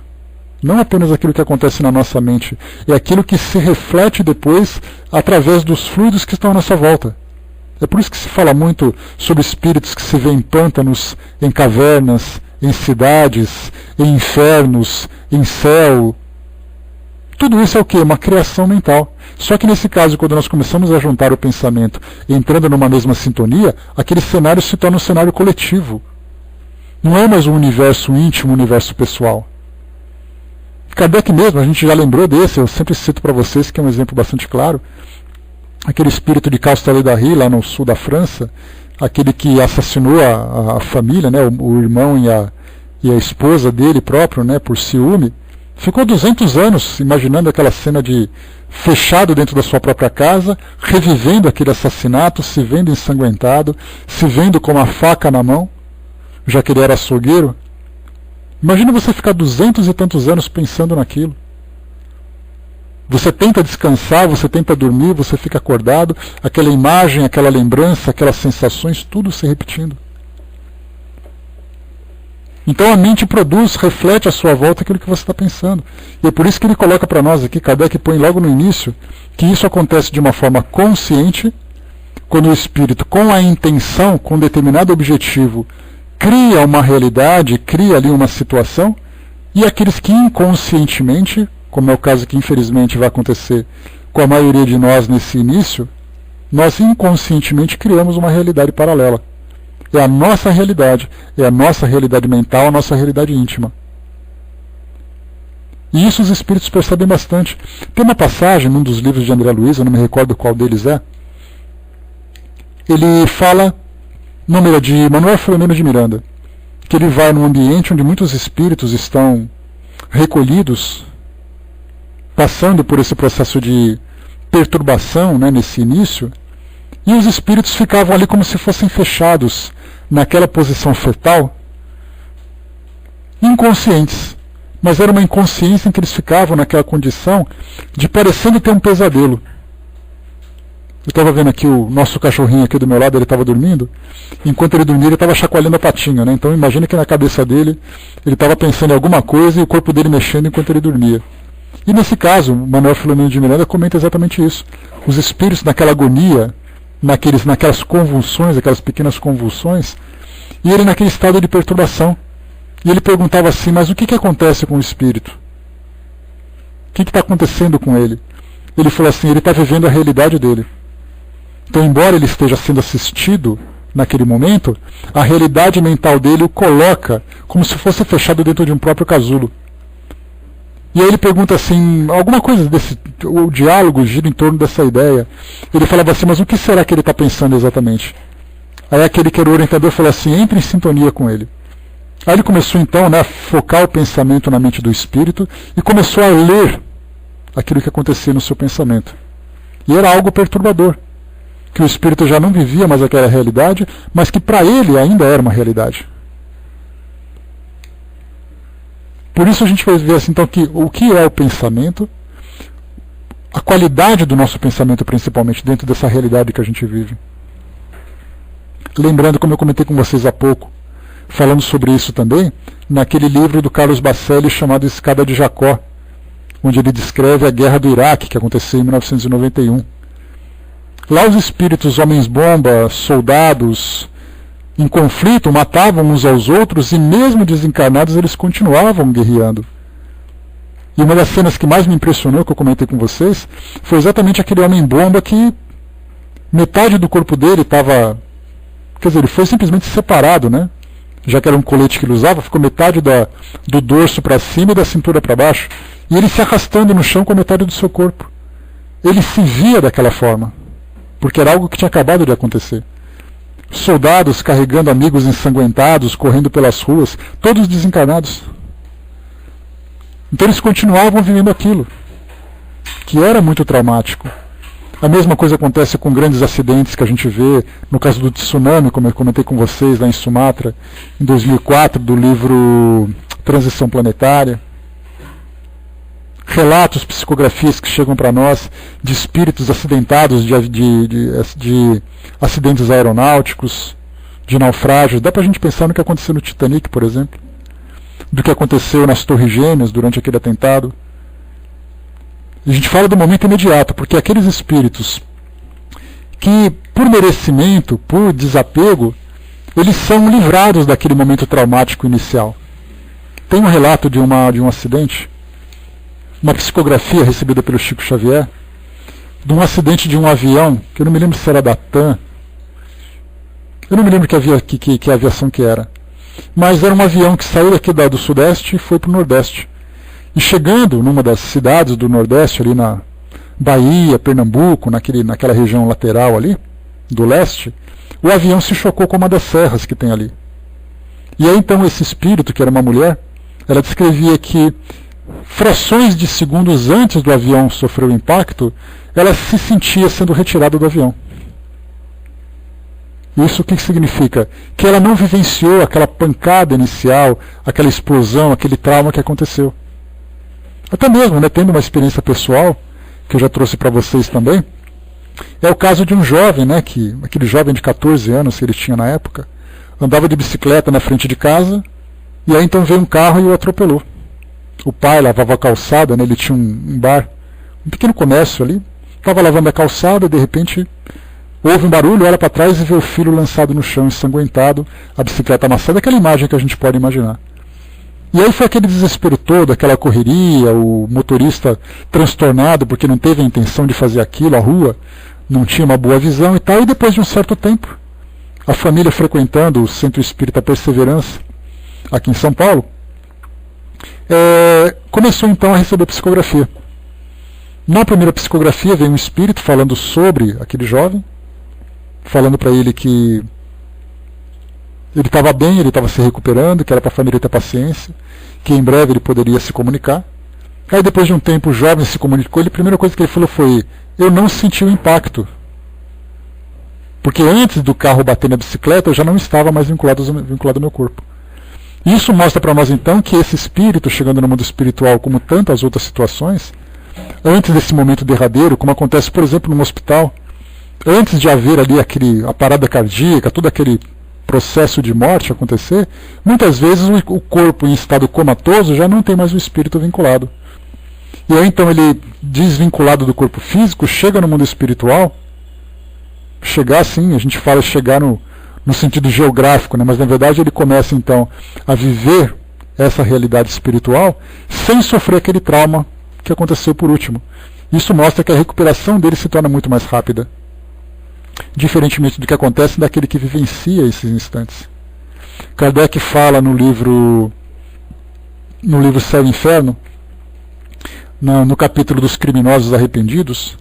Não apenas aquilo que acontece na nossa mente, é aquilo que se reflete depois através dos fluidos que estão à nossa volta. É por isso que se fala muito sobre espíritos que se vê em pântanos, em cavernas, em cidades, em infernos, em céu. Tudo isso é o quê? Uma criação mental. Só que nesse caso, quando nós começamos a juntar o pensamento entrando numa mesma sintonia, aquele cenário se torna um cenário coletivo. Não é mais um universo íntimo, um universo pessoal. Kardec mesmo, a gente já lembrou desse, eu sempre cito para vocês que é um exemplo bastante claro. Aquele espírito de Castelnaudary, lá no sul da França, aquele que assassinou a família, né, o irmão e a esposa dele próprio, né, por ciúme, ficou 200 anos imaginando aquela cena de fechado dentro da sua própria casa, revivendo aquele assassinato, se vendo ensanguentado, se vendo com uma faca na mão, já que ele era açougueiro. Imagina você ficar 200 e tantos anos pensando naquilo. Você tenta descansar, você tenta dormir, você fica acordado, aquela imagem, aquela lembrança, aquelas sensações, tudo se repetindo. Então a mente produz, reflete à sua volta aquilo que você está pensando. E é por isso que ele coloca para nós aqui, Kardec põe logo no início, que isso acontece de uma forma consciente, quando o espírito, com a intenção, com um determinado objetivo, cria uma realidade, cria ali uma situação, e aqueles que inconscientemente, como é o caso que infelizmente vai acontecer com a maioria de nós nesse início, nós inconscientemente criamos uma realidade paralela. É a nossa realidade mental, a nossa realidade íntima. E isso os espíritos percebem bastante. Tem uma passagem num dos livros de André Luiz, eu não me recordo qual deles é, ele fala, não é de Manuel Filomeno de Miranda, que ele vai num ambiente onde muitos espíritos estão recolhidos, passando por esse processo de perturbação, né, nesse início, e os espíritos ficavam ali como se fossem fechados naquela posição fetal, inconscientes. Mas era uma inconsciência em que eles ficavam naquela condição de parecendo ter um pesadelo. Eu estava vendo aqui o nosso cachorrinho aqui do meu lado, ele estava dormindo. Enquanto ele dormia, ele estava chacoalhando a patinha, né? Então imagina que na cabeça dele, ele estava pensando em alguma coisa e o corpo dele mexendo enquanto ele dormia. E nesse caso, Manuel Filomeno de Miranda comenta exatamente isso. Os espíritos naquela agonia, naquelas convulsões, aquelas pequenas convulsões, e ele naquele estado de perturbação. E ele perguntava assim, mas o que acontece com o espírito? O que está acontecendo com ele? Ele falou assim, ele está vivendo a realidade dele. Então, embora ele esteja sendo assistido naquele momento, a realidade mental dele o coloca como se fosse fechado dentro de um próprio casulo. E aí ele pergunta assim, alguma coisa o diálogo gira em torno dessa ideia. Ele falava assim, mas o que será que ele está pensando exatamente? Aí aquele que era o orientador falou assim, entre em sintonia com ele. Aí ele começou então, né, a focar o pensamento na mente do espírito e começou a ler aquilo que acontecia no seu pensamento. E era algo perturbador, que o espírito já não vivia mais aquela realidade, mas que para ele ainda era uma realidade. Por isso a gente vai ver assim, então, que o que é o pensamento, a qualidade do nosso pensamento, principalmente, dentro dessa realidade que a gente vive. Lembrando, como eu comentei com vocês há pouco, falando sobre isso também, naquele livro do Carlos Bacelli chamado Escada de Jacó, onde ele descreve a guerra do Iraque, que aconteceu em 1991. Lá os espíritos, homens-bomba, soldados, em conflito, matavam uns aos outros e mesmo desencarnados eles continuavam guerreando. E uma das cenas que mais me impressionou, que eu comentei com vocês, foi exatamente aquele homem-bomba que metade do corpo dele estava... Quer dizer, ele foi simplesmente separado, né? Já que era um colete que ele usava, ficou metade do dorso para cima e da cintura para baixo. E ele se arrastando no chão com a metade do seu corpo. Ele se via daquela forma, porque era algo que tinha acabado de acontecer. Soldados carregando amigos ensanguentados, correndo pelas ruas, todos desencarnados. Então eles continuavam vivendo aquilo, que era muito traumático. A mesma coisa acontece com grandes acidentes que a gente vê, no caso do tsunami, como eu comentei com vocês lá em Sumatra, em 2004, do livro Transição Planetária. Relatos, psicografias que chegam para nós de espíritos acidentados, de acidentes aeronáuticos, de naufrágios. Dá para a gente pensar no que aconteceu no Titanic, por exemplo, do que aconteceu nas Torres Gêmeas durante aquele atentado. A gente fala do momento imediato, porque aqueles espíritos que, por merecimento, por desapego, eles são livrados daquele momento traumático inicial. Tem um relato de um acidente, uma psicografia recebida pelo Chico Xavier, de um acidente de um avião, que eu não me lembro se era da TAM, eu não me lembro que aviação que era, mas era um avião que saiu daqui do Sudeste e foi para o Nordeste. E chegando numa das cidades do Nordeste, ali na Bahia, Pernambuco, naquela região lateral ali, do leste, o avião se chocou com uma das serras que tem ali. E aí então esse espírito, que era uma mulher, ela descrevia que frações de segundos antes do avião sofrer o impacto, ela se sentia sendo retirada do avião. Isso o que significa? Que ela não vivenciou aquela pancada inicial, aquela explosão, aquele trauma que aconteceu. Até mesmo, né, tendo uma experiência pessoal, que eu já trouxe para vocês também, é o caso de um jovem, né, aquele jovem de 14 anos que ele tinha na época, andava de bicicleta na frente de casa, e aí então veio um carro e o atropelou. O pai lavava a calçada, né, ele tinha um bar, um pequeno comércio ali, estava lavando a calçada, de repente houve um barulho, olha para trás e vê o filho lançado no chão, ensanguentado, a bicicleta amassada, aquela imagem que a gente pode imaginar. E aí foi aquele desespero todo, aquela correria, o motorista transtornado porque não teve a intenção de fazer aquilo, a rua não tinha uma boa visão e tal, e depois de um certo tempo, a família frequentando o Centro Espírita Perseverança, aqui em São Paulo, começou então a receber psicografia. Na primeira psicografia veio um espírito falando sobre aquele jovem, falando para ele que ele estava bem, ele estava se recuperando, que era para a família ter paciência, que em breve ele poderia se comunicar. Aí depois de um tempo o jovem se comunicou, e a primeira coisa que ele falou foi: eu não senti o impacto, Porque antes do carro bater na bicicleta, eu já não estava mais vinculado ao meu corpo. Isso mostra para nós, então, que esse espírito, chegando no mundo espiritual, como tantas outras situações, antes desse momento derradeiro, como acontece, por exemplo, num hospital, antes de haver ali a parada cardíaca, todo aquele processo de morte acontecer, muitas vezes o corpo em estado comatoso já não tem mais o espírito vinculado. E aí então ele, desvinculado do corpo físico, chega no mundo espiritual. Chegar sim, a gente fala chegar no sentido geográfico, né? Mas na verdade ele começa então a viver essa realidade espiritual sem sofrer aquele trauma que aconteceu por último. Isso mostra que a recuperação dele se torna muito mais rápida, diferentemente do que acontece daquele que vivencia esses instantes. Kardec fala no livro Céu e Inferno, no capítulo dos criminosos arrependidos,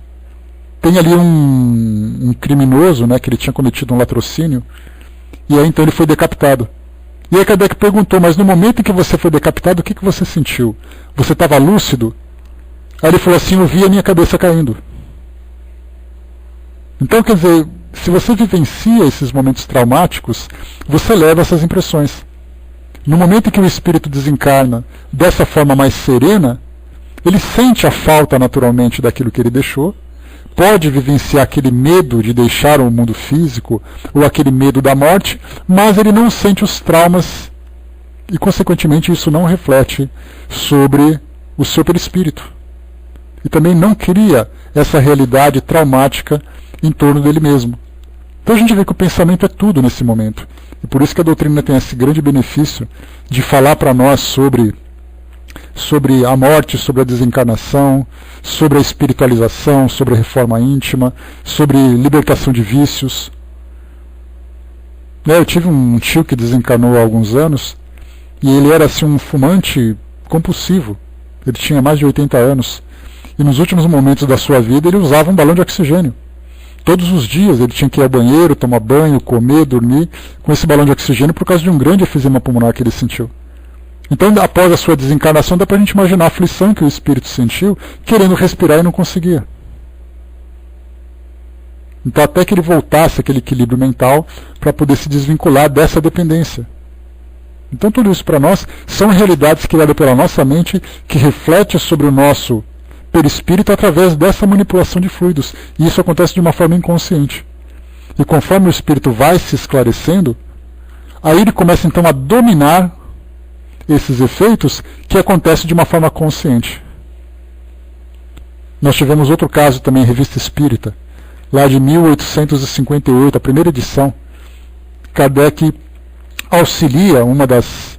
tem ali um criminoso, né, que ele tinha cometido um latrocínio, e aí então ele foi decapitado. E aí Kardec perguntou, mas no momento em que você foi decapitado, o que você sentiu? Você estava lúcido? Aí ele falou assim, eu vi a minha cabeça caindo. Então, quer dizer, se você vivencia esses momentos traumáticos, você leva essas impressões. No momento em que o espírito desencarna dessa forma mais serena, ele sente a falta naturalmente daquilo que ele deixou, pode vivenciar aquele medo de deixar o mundo físico, ou aquele medo da morte, mas ele não sente os traumas, e consequentemente isso não reflete sobre o seu perispírito. E também não cria essa realidade traumática em torno dele mesmo. Então a gente vê que o pensamento é tudo nesse momento. E por isso que a doutrina tem esse grande benefício de falar para nós sobre a morte, sobre a desencarnação, sobre a espiritualização, sobre a reforma íntima, sobre libertação de vícios. Eu tive um tio que desencarnou há alguns anos, e ele era assim, um fumante compulsivo. Ele tinha mais de 80 anos. E nos últimos momentos da sua vida ele usava um balão de oxigênio. Todos os dias ele tinha que ir ao banheiro, tomar banho, comer, dormir com esse balão de oxigênio por causa de um grande efizema pulmonar que ele sentiu. Então, após a sua desencarnação, dá para a gente imaginar a aflição que o espírito sentiu, querendo respirar e não conseguia. Então, até que ele voltasse àquele equilíbrio mental para poder se desvincular dessa dependência. Então, tudo isso para nós são realidades criadas pela nossa mente que refletem sobre o nosso perispírito através dessa manipulação de fluidos. E isso acontece de uma forma inconsciente. E conforme o espírito vai se esclarecendo, aí ele começa então a dominar esses efeitos que acontecem de uma forma consciente. Nós tivemos outro caso também, Revista Espírita, lá de 1858, a primeira edição. Kardec auxilia uma das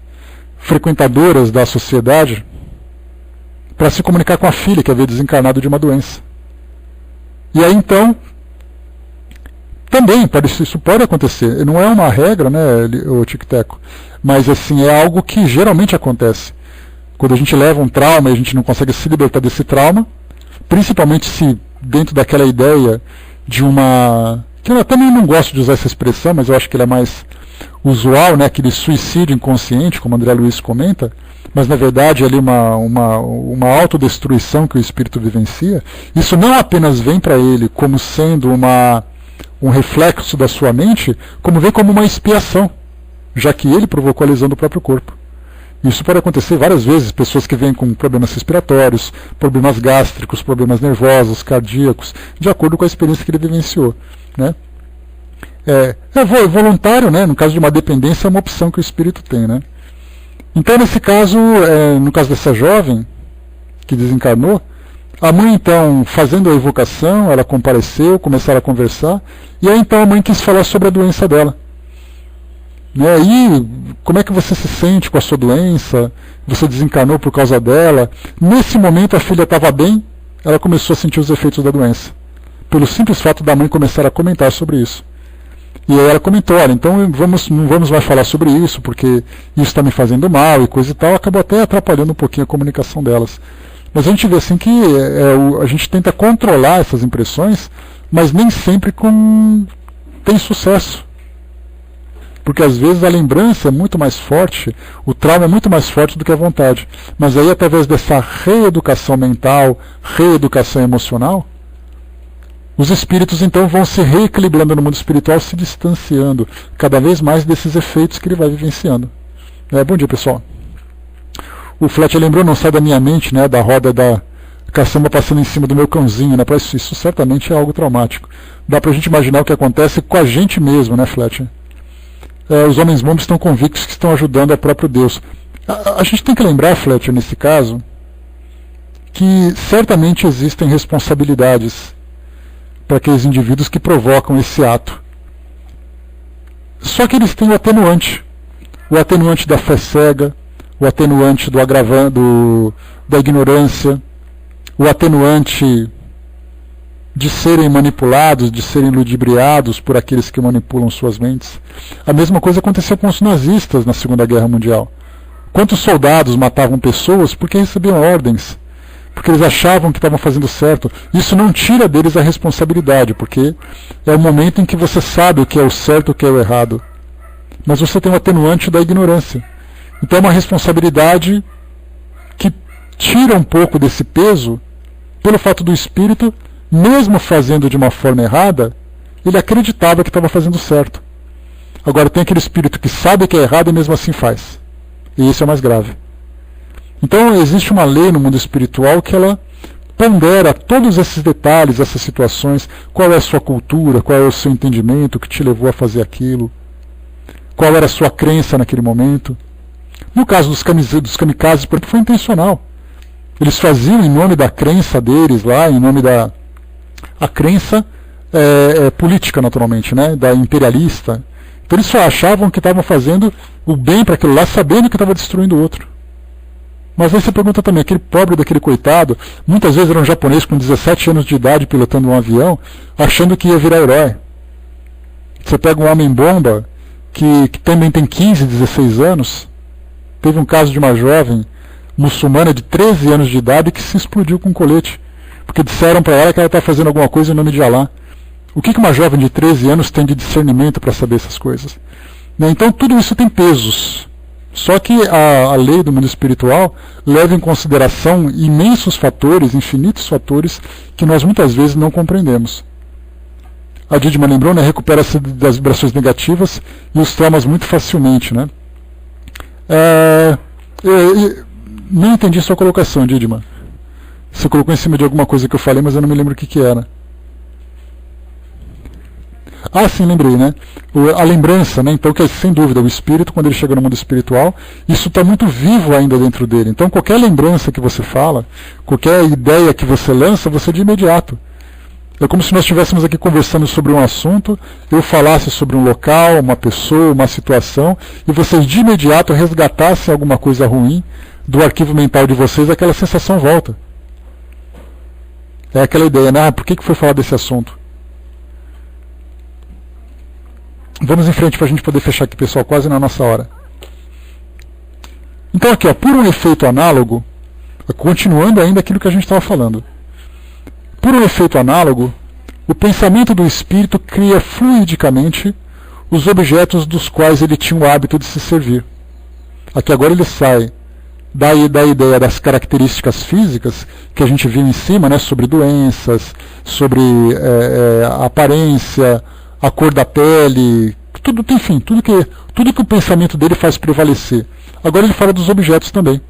frequentadoras da sociedade para se comunicar com a filha que havia desencarnado de uma doença. E aí então, também, isso pode acontecer. Não é uma regra, né, o tic-teco, mas assim, é algo que geralmente acontece. Quando a gente leva um trauma e a gente não consegue se libertar desse trauma, principalmente se dentro daquela ideia de uma... que eu também não gosto de usar essa expressão, mas eu acho que ela é mais usual, né, aquele suicídio inconsciente, como André Luiz comenta, mas na verdade ali uma autodestruição que o espírito vivencia. Isso não apenas vem para ele como sendo um reflexo da sua mente, como vem como uma expiação, já que ele provocou a lesão do próprio corpo. Isso pode acontecer várias vezes, pessoas que vêm com problemas respiratórios, problemas gástricos, problemas nervosos, cardíacos, de acordo com a experiência que ele vivenciou, né? É voluntário, né? No caso de uma dependência, é uma opção que o espírito tem, né? Então, nesse caso, no caso dessa jovem que desencarnou, a mãe, então, fazendo a evocação, ela compareceu, começaram a conversar, e aí, então, a mãe quis falar sobre a doença dela. Né? E como é que você se sente com a sua doença? Você desencarnou por causa dela? Nesse momento, a filha estava bem, ela começou a sentir os efeitos da doença, pelo simples fato da mãe começar a comentar sobre isso. E aí ela comentou, olha, então não vamos mais falar sobre isso, porque isso está me fazendo mal e coisa e tal, acabou até atrapalhando um pouquinho a comunicação delas. Mas a gente vê assim que a gente tenta controlar essas impressões, mas nem sempre tem sucesso. Porque às vezes a lembrança é muito mais forte, o trauma é muito mais forte do que a vontade. Mas aí, através dessa reeducação mental, reeducação emocional, Os espíritos então vão se reequilibrando no mundo espiritual, se distanciando cada vez mais desses efeitos que ele vai vivenciando. Bom dia, pessoal. O Fletcher lembrou, não sai da minha mente, né, da roda da caçamba passando em cima do meu cãozinho, né? Isso certamente é algo traumático. Dá pra gente imaginar o que acontece com a gente mesmo, né, Fletcher? Os homens bons estão convictos que estão ajudando a próprio Deus. A gente tem que lembrar, Fletcher, nesse caso, que certamente existem responsabilidades para aqueles indivíduos que provocam esse ato. Só que eles têm o atenuante da fé cega, o atenuante do agravando da ignorância, o atenuante de serem manipulados, de serem ludibriados por aqueles que manipulam suas mentes. A mesma coisa aconteceu com os nazistas na Segunda Guerra Mundial. Quantos soldados matavam pessoas porque recebiam ordens, porque eles achavam que estavam fazendo certo? Isso não tira deles a responsabilidade, porque é o momento em que você sabe o que é o certo e o que é o errado. Mas você tem o atenuante da ignorância. Então é uma responsabilidade que tira um pouco desse peso pelo fato do espírito, mesmo fazendo de uma forma errada, ele acreditava que estava fazendo certo. Agora tem aquele espírito que sabe que é errado e mesmo assim faz. E isso é mais grave. Então existe uma lei no mundo espiritual que ela pondera todos esses detalhes, essas situações, qual é a sua cultura, qual é o seu entendimento que te levou a fazer aquilo, qual era a sua crença naquele momento. No caso dos kamikazes, por exemplo, foi intencional. Eles faziam em nome da crença deles lá, em nome da a crença política, naturalmente, né, da imperialista. Então eles só achavam que estavam fazendo o bem para aquilo lá, sabendo que estava destruindo o outro. Mas aí você pergunta também, aquele pobre daquele coitado, muitas vezes era um japonês com 17 anos de idade pilotando um avião, achando que ia virar herói. Você pega um homem-bomba, que também tem 15, 16 anos, teve um caso de uma jovem muçulmana de 13 anos de idade que se explodiu com um colete, porque disseram para ela que ela está fazendo alguma coisa em nome de Alá. O que uma jovem de 13 anos tem de discernimento para saber essas coisas? Então tudo isso tem pesos. Só que a lei do mundo espiritual leva em consideração imensos fatores, infinitos fatores, que nós muitas vezes não compreendemos. A Didma lembrou, né, recupera-se das vibrações negativas e os traumas muito facilmente, né? Não entendi sua colocação, Didma. Você colocou em cima de alguma coisa que eu falei, mas eu não me lembro o que era. Ah, sim, lembrei, né? A lembrança, né? Então, que sem dúvida, o espírito, quando ele chega no mundo espiritual, isso está muito vivo ainda dentro dele. Então, qualquer lembrança que você fala, qualquer ideia que você lança, você de imediato. É como se nós estivéssemos aqui conversando sobre um assunto, eu falasse sobre um local, uma pessoa, uma situação, e vocês de imediato resgatassem alguma coisa ruim do arquivo mental de vocês, aquela sensação volta. É aquela ideia, né? Por que foi falar desse assunto? Vamos em frente para a gente poder fechar aqui, pessoal, quase na nossa hora. Então aqui, ó, por um efeito análogo, continuando ainda aquilo que a gente estava falando. Por um efeito análogo, o pensamento do espírito cria fluidicamente os objetos dos quais ele tinha o hábito de se servir. Aqui agora ele sai da ideia das características físicas que a gente viu em cima, né, sobre doenças, sobre a aparência, a cor da pele, tudo, enfim, tudo que o pensamento dele faz prevalecer. Agora ele fala dos objetos também.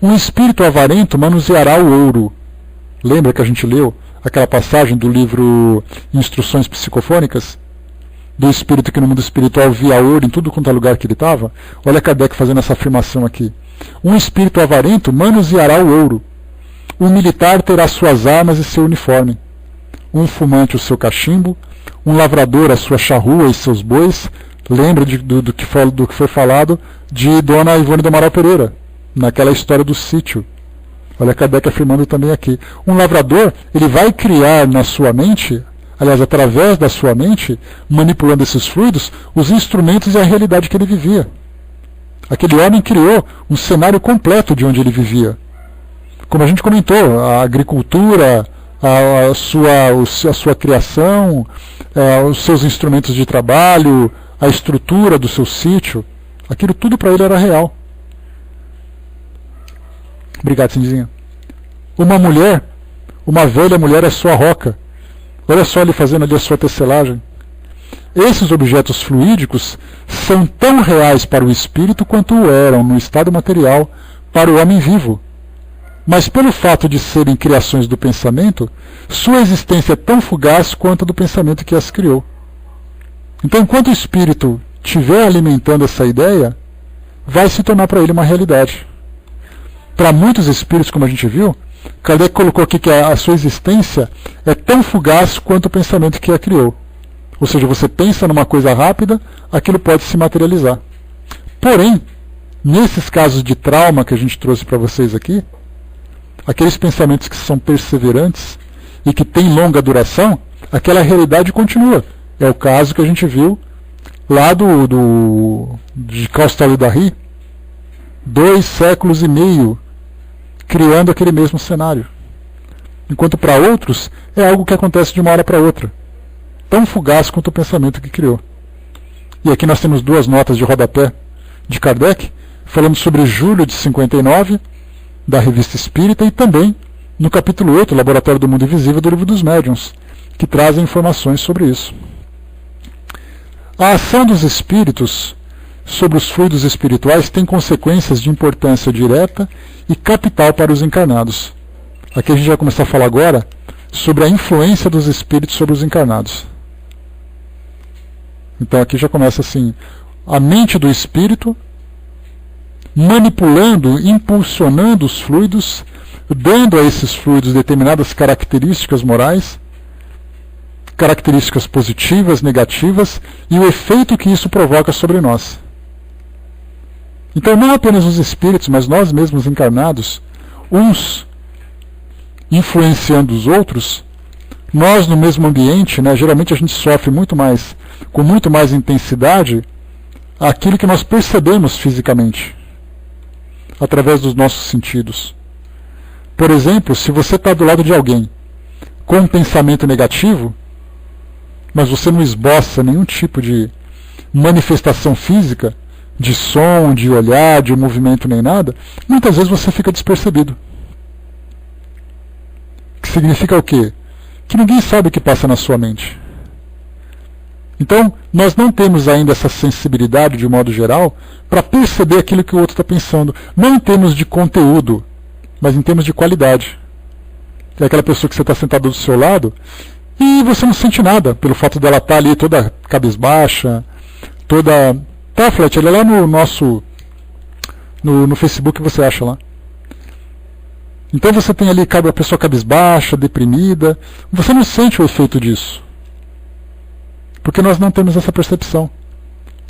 Um espírito avarento manuseará o ouro. Lembra que a gente leu aquela passagem do livro Instruções Psicofônicas? Do espírito que no mundo espiritual via ouro em tudo quanto é lugar que ele estava? Olha Kardec fazendo essa afirmação aqui. Um espírito avarento manuseará o ouro. Um militar terá suas armas e seu uniforme. Um fumante o seu cachimbo. Um lavrador a sua charrua e seus bois. Lembra do que foi falado de Dona Ivone do Amaral Pereira, naquela história do sítio. Olha Kardec afirmando também aqui. Um lavrador, ele vai criar na sua mente, aliás, através da sua mente, manipulando esses fluidos, os instrumentos e a realidade que ele vivia. Aquele homem criou um cenário completo de onde ele vivia. Como a gente comentou, a agricultura, a sua criação, os seus instrumentos de trabalho, a estrutura do seu sítio, aquilo tudo para ele era real. Obrigado, Cindizinha. Uma velha mulher é sua roca. Olha só ele fazendo ali a sua tecelagem. Esses objetos fluídicos são tão reais para o espírito quanto o eram no estado material para o homem vivo. Mas pelo fato de serem criações do pensamento, sua existência é tão fugaz quanto a do pensamento que as criou. Então, enquanto o espírito estiver alimentando essa ideia, vai se tornar para ele uma realidade. Para muitos espíritos, como a gente viu, Kardec colocou aqui que a sua existência é tão fugaz quanto o pensamento que a criou. Ou seja, você pensa numa coisa rápida, aquilo pode se materializar. Porém, nesses casos de trauma que a gente trouxe para vocês aqui, aqueles pensamentos que são perseverantes e que têm longa duração, aquela realidade continua. É o caso que a gente viu lá de Castelnaudary, 2 séculos e meio criando aquele mesmo cenário. Enquanto para outros é algo que acontece de uma hora para outra, tão fugaz quanto o pensamento que criou. E aqui nós temos 2 notas de rodapé de Kardec, falando sobre julho de 59, da Revista Espírita, e também no capítulo 8, Laboratório do Mundo Invisível, do Livro dos Médiuns, que trazem informações sobre isso. A ação dos espíritos sobre os fluidos espirituais tem consequências de importância direta e capital para os encarnados. Aqui a gente vai começar a falar agora sobre a influência dos espíritos sobre os encarnados. Então aqui já começa assim, a mente do espírito manipulando, impulsionando os fluidos, dando a esses fluidos determinadas características morais, características positivas, negativas, e o efeito que isso provoca sobre nós. Então não apenas os espíritos, mas nós mesmos encarnados, uns influenciando os outros, nós no mesmo ambiente, né, geralmente a gente sofre muito mais, com muito mais intensidade, aquilo que nós percebemos fisicamente, através dos nossos sentidos. Por exemplo, se você está do lado de alguém com um pensamento negativo, mas você não esboça nenhum tipo de manifestação física, de som, de olhar, de movimento nem nada, muitas vezes você fica despercebido. Que significa o quê? Que ninguém sabe o que passa na sua mente. Então, nós não temos ainda essa sensibilidade, de modo geral, para perceber aquilo que o outro está pensando. Não em termos de conteúdo, mas em termos de qualidade. É aquela pessoa que você está sentado do seu lado e você não sente nada, pelo fato dela estar ali toda cabisbaixa, toda... Tá, Flet, ele é lá no nosso... No Facebook você acha lá. Então você tem ali a pessoa cabisbaixa, deprimida. Você não sente o efeito disso. Porque nós não temos essa percepção.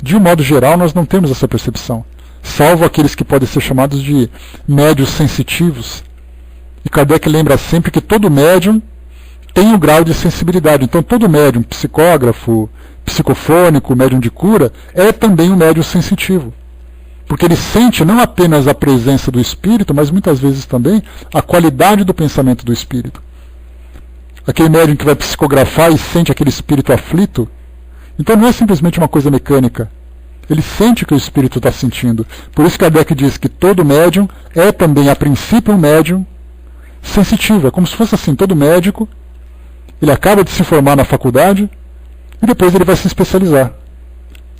De um modo geral, nós não temos essa percepção. Salvo aqueles que podem ser chamados de médios sensitivos. E Kardec lembra sempre que todo médium tem um grau de sensibilidade. Então todo médium, psicógrafo, psicofônico, médium de cura, é também um médium sensitivo. Porque ele sente não apenas a presença do espírito, mas muitas vezes também a qualidade do pensamento do espírito. Aquele médium que vai psicografar e sente aquele espírito aflito, então não é simplesmente uma coisa mecânica. Ele sente o que o espírito está sentindo. Por isso Kardec diz que todo médium é também, a princípio, um médium sensitivo. É como se fosse assim, todo médico, ele acaba de se formar na faculdade e depois ele vai se especializar.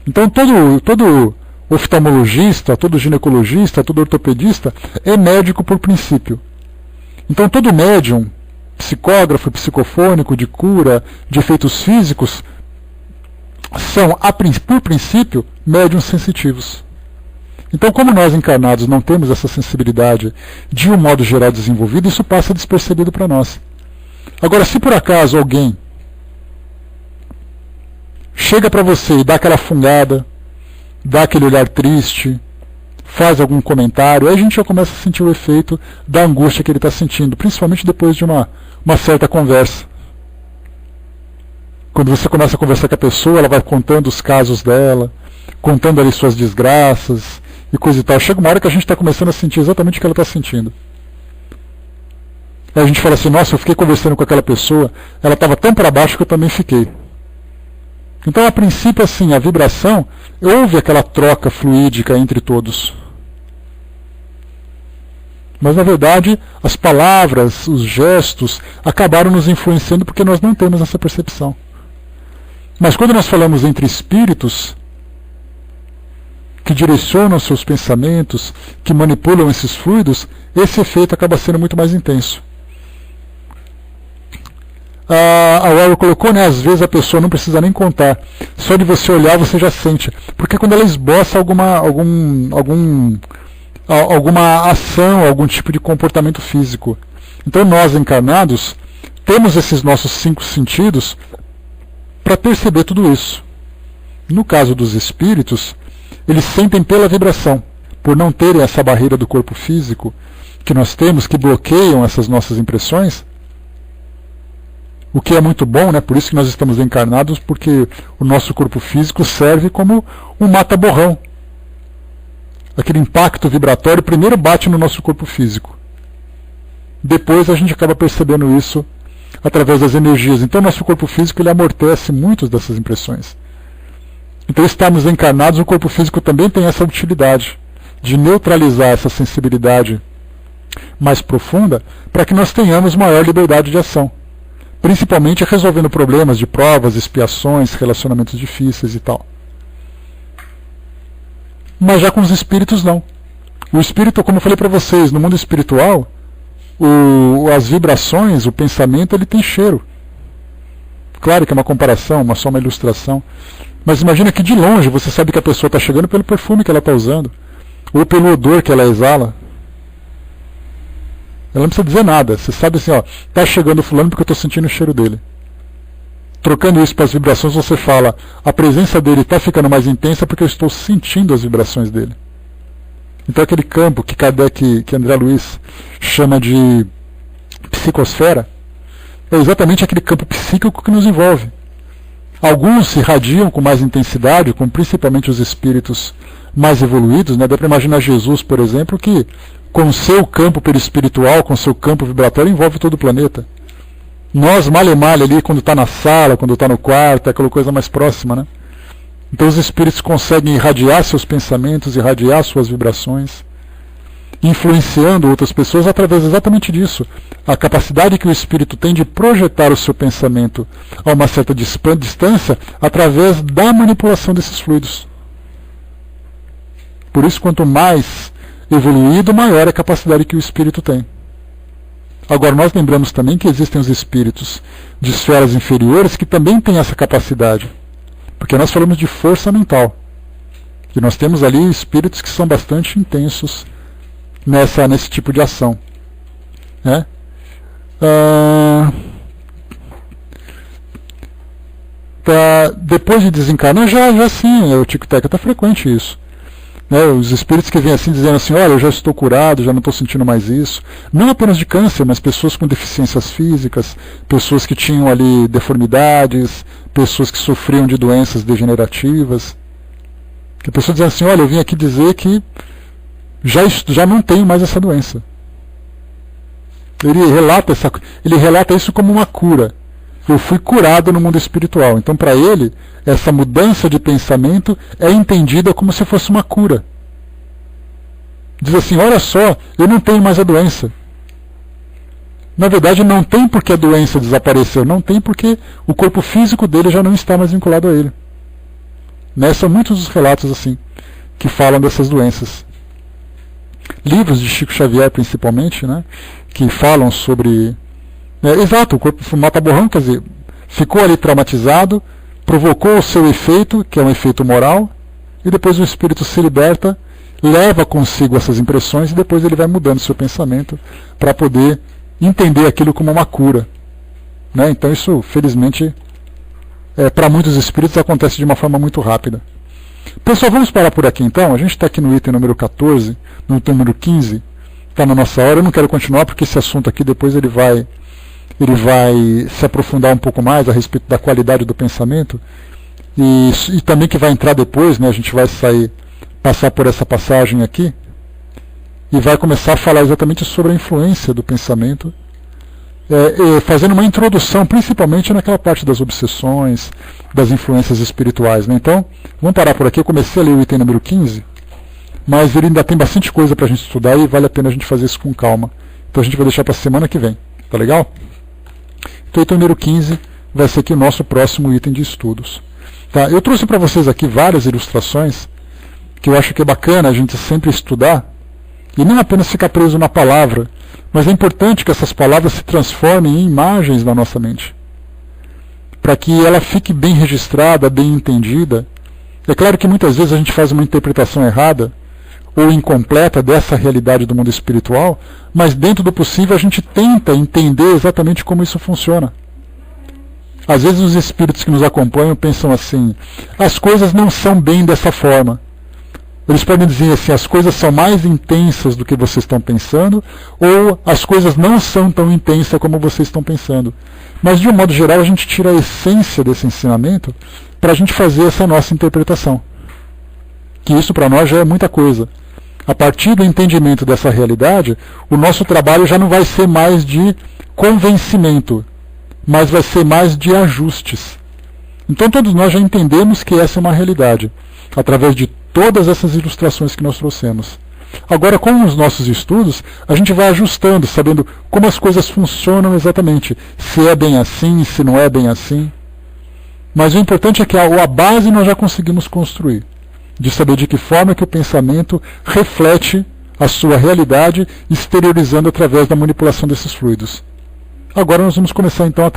Então todo oftalmologista, todo ginecologista, todo ortopedista é médico por princípio. Então todo médium, psicógrafo, psicofônico, de cura, de efeitos físicos, são, por princípio, médiuns sensitivos. Então, como nós encarnados não temos essa sensibilidade de um modo geral desenvolvida, isso passa despercebido para nós. Agora, se por acaso alguém chega para você e dá aquela fungada, dá aquele olhar triste, faz algum comentário, aí a gente já começa a sentir o efeito da angústia que ele está sentindo, principalmente depois de uma certa conversa. Quando você começa a conversar com a pessoa, ela vai contando os casos dela, contando ali suas desgraças e coisa e tal. Chega uma hora que a gente está começando a sentir exatamente o que ela está sentindo. Aí a gente fala assim, nossa, eu fiquei conversando com aquela pessoa, ela estava tão para baixo que eu também fiquei. Então, a princípio, assim, a vibração, houve aquela troca fluídica entre todos. Mas, na verdade, as palavras, os gestos, acabaram nos influenciando porque nós não temos essa percepção. Mas quando nós falamos entre espíritos que direcionam seus pensamentos, que manipulam esses fluidos, esse efeito acaba sendo muito mais intenso. A Laura colocou, né, às vezes a pessoa não precisa nem contar, só de você olhar você já sente, porque quando ela esboça alguma ação, algum tipo de comportamento físico. Então nós encarnados temos esses nossos 5 sentidos para perceber tudo isso. No caso dos espíritos, eles sentem pela vibração, por não terem essa barreira do corpo físico que nós temos, que bloqueiam essas nossas impressões. O que é muito bom, né? Por isso que nós estamos encarnados, porque o nosso corpo físico serve como um mata-borrão. Aquele impacto vibratório primeiro bate no nosso corpo físico. Depois a gente acaba percebendo isso através das energias. Então nosso corpo físico ele amortece muitas dessas impressões. Então estarmos encarnados, o corpo físico também tem essa utilidade de neutralizar essa sensibilidade mais profunda para que nós tenhamos maior liberdade de ação. Principalmente resolvendo problemas de provas, expiações, relacionamentos difíceis e tal. Mas já com os espíritos não. O espírito, como eu falei para vocês, no mundo espiritual, as vibrações, o pensamento, ele tem cheiro. Claro que é uma comparação, só uma ilustração. Mas imagina que de longe você sabe que a pessoa está chegando pelo perfume que ela está usando, ou pelo odor que ela exala. Ela não precisa dizer nada. Você sabe assim, ó, está chegando fulano porque eu estou sentindo o cheiro dele. Trocando isso para as vibrações, você fala, a presença dele está ficando mais intensa porque eu estou sentindo as vibrações dele. Então aquele campo que Kardec, que André Luiz chama de psicosfera, é exatamente aquele campo psíquico que nos envolve. Alguns se irradiam com mais intensidade, como principalmente os espíritos mais evoluídos, né? Dá para imaginar Jesus, por exemplo, que com o seu campo perispiritual, com o seu campo vibratório, envolve todo o planeta. Nós, mal e mal ali, quando está na sala, quando está no quarto, é aquela coisa mais próxima, né? Então os espíritos conseguem irradiar seus pensamentos, irradiar suas vibrações, influenciando outras pessoas através exatamente disso. A capacidade que o espírito tem de projetar o seu pensamento a uma certa distância através da manipulação desses fluidos. Por isso, quanto mais evoluído, maior é a capacidade que o espírito tem. Agora, nós lembramos também que existem os espíritos de esferas inferiores que também têm essa capacidade. Porque nós falamos de força mental. E nós temos ali espíritos que são bastante intensos nesse tipo de ação. Né? Depois de desencarnar, já sim, o Tico-Teca está frequente isso. Né, os espíritos que vêm assim dizendo assim, olha, eu já estou curado, já não estou sentindo mais isso. Não apenas de câncer, mas pessoas com deficiências físicas, pessoas que tinham ali deformidades, pessoas que sofriam de doenças degenerativas. Que a pessoa diz assim, olha, eu vim aqui dizer que já não tenho mais essa doença. Ele relata isso como uma cura. Eu fui curado no mundo espiritual. Então, para ele, essa mudança de pensamento é entendida como se fosse uma cura. Diz assim, olha só, eu não tenho mais a doença. Na verdade, não tem porque a doença desapareceu. Não tem porque o corpo físico dele já não está mais vinculado a ele. São muitos os relatos assim que falam dessas doenças. Livros de Chico Xavier, principalmente, né, que falam sobre... exato, o corpo mata-borrão, quer dizer, ficou ali traumatizado, provocou o seu efeito, que é um efeito moral, e depois o espírito se liberta, leva consigo essas impressões e depois ele vai mudando seu pensamento para poder entender aquilo como uma cura. Né? Então isso, felizmente, para muitos espíritos acontece de uma forma muito rápida. Pessoal, vamos parar por aqui então. A gente está aqui no item número 14, no número 15, está na nossa hora. Eu não quero continuar porque esse assunto aqui depois ele vai se aprofundar um pouco mais a respeito da qualidade do pensamento e também que vai entrar depois, né, a gente vai passar por essa passagem aqui e vai começar a falar exatamente sobre a influência do pensamento, fazendo uma introdução principalmente naquela parte das obsessões, das influências espirituais. Né? Então, vamos parar por aqui. Eu comecei a ler o item número 15, mas ele ainda tem bastante coisa para a gente estudar e vale a pena a gente fazer isso com calma. Então a gente vai deixar para a semana que vem, tá legal? Então o item número 15 vai ser aqui o nosso próximo item de estudos. Tá? Eu trouxe para vocês aqui várias ilustrações que eu acho que é bacana a gente sempre estudar, e não apenas ficar preso na palavra, mas é importante que essas palavras se transformem em imagens na nossa mente, para que ela fique bem registrada, bem entendida. É claro que muitas vezes a gente faz uma interpretação errada ou incompleta dessa realidade do mundo espiritual, mas dentro do possível a gente tenta entender exatamente como isso funciona. Às vezes os espíritos que nos acompanham pensam assim: as coisas não são bem dessa forma. Eles podem dizer assim: as coisas são mais intensas do que vocês estão pensando, ou as coisas não são tão intensas como vocês estão pensando. Mas de um modo geral a gente tira a essência desse ensinamento para a gente fazer essa nossa interpretação. Que isso para nós já é muita coisa. A partir do entendimento dessa realidade, o nosso trabalho já não vai ser mais de convencimento, mas vai ser mais de ajustes. Então todos nós já entendemos que essa é uma realidade, através de todas essas ilustrações que nós trouxemos. Agora, com os nossos estudos, a gente vai ajustando, sabendo como as coisas funcionam exatamente, se é bem assim, se não é bem assim. Mas o importante é que a base nós já conseguimos construir, de saber de que forma que o pensamento reflete a sua realidade, exteriorizando através da manipulação desses fluidos. Agora nós vamos começar então a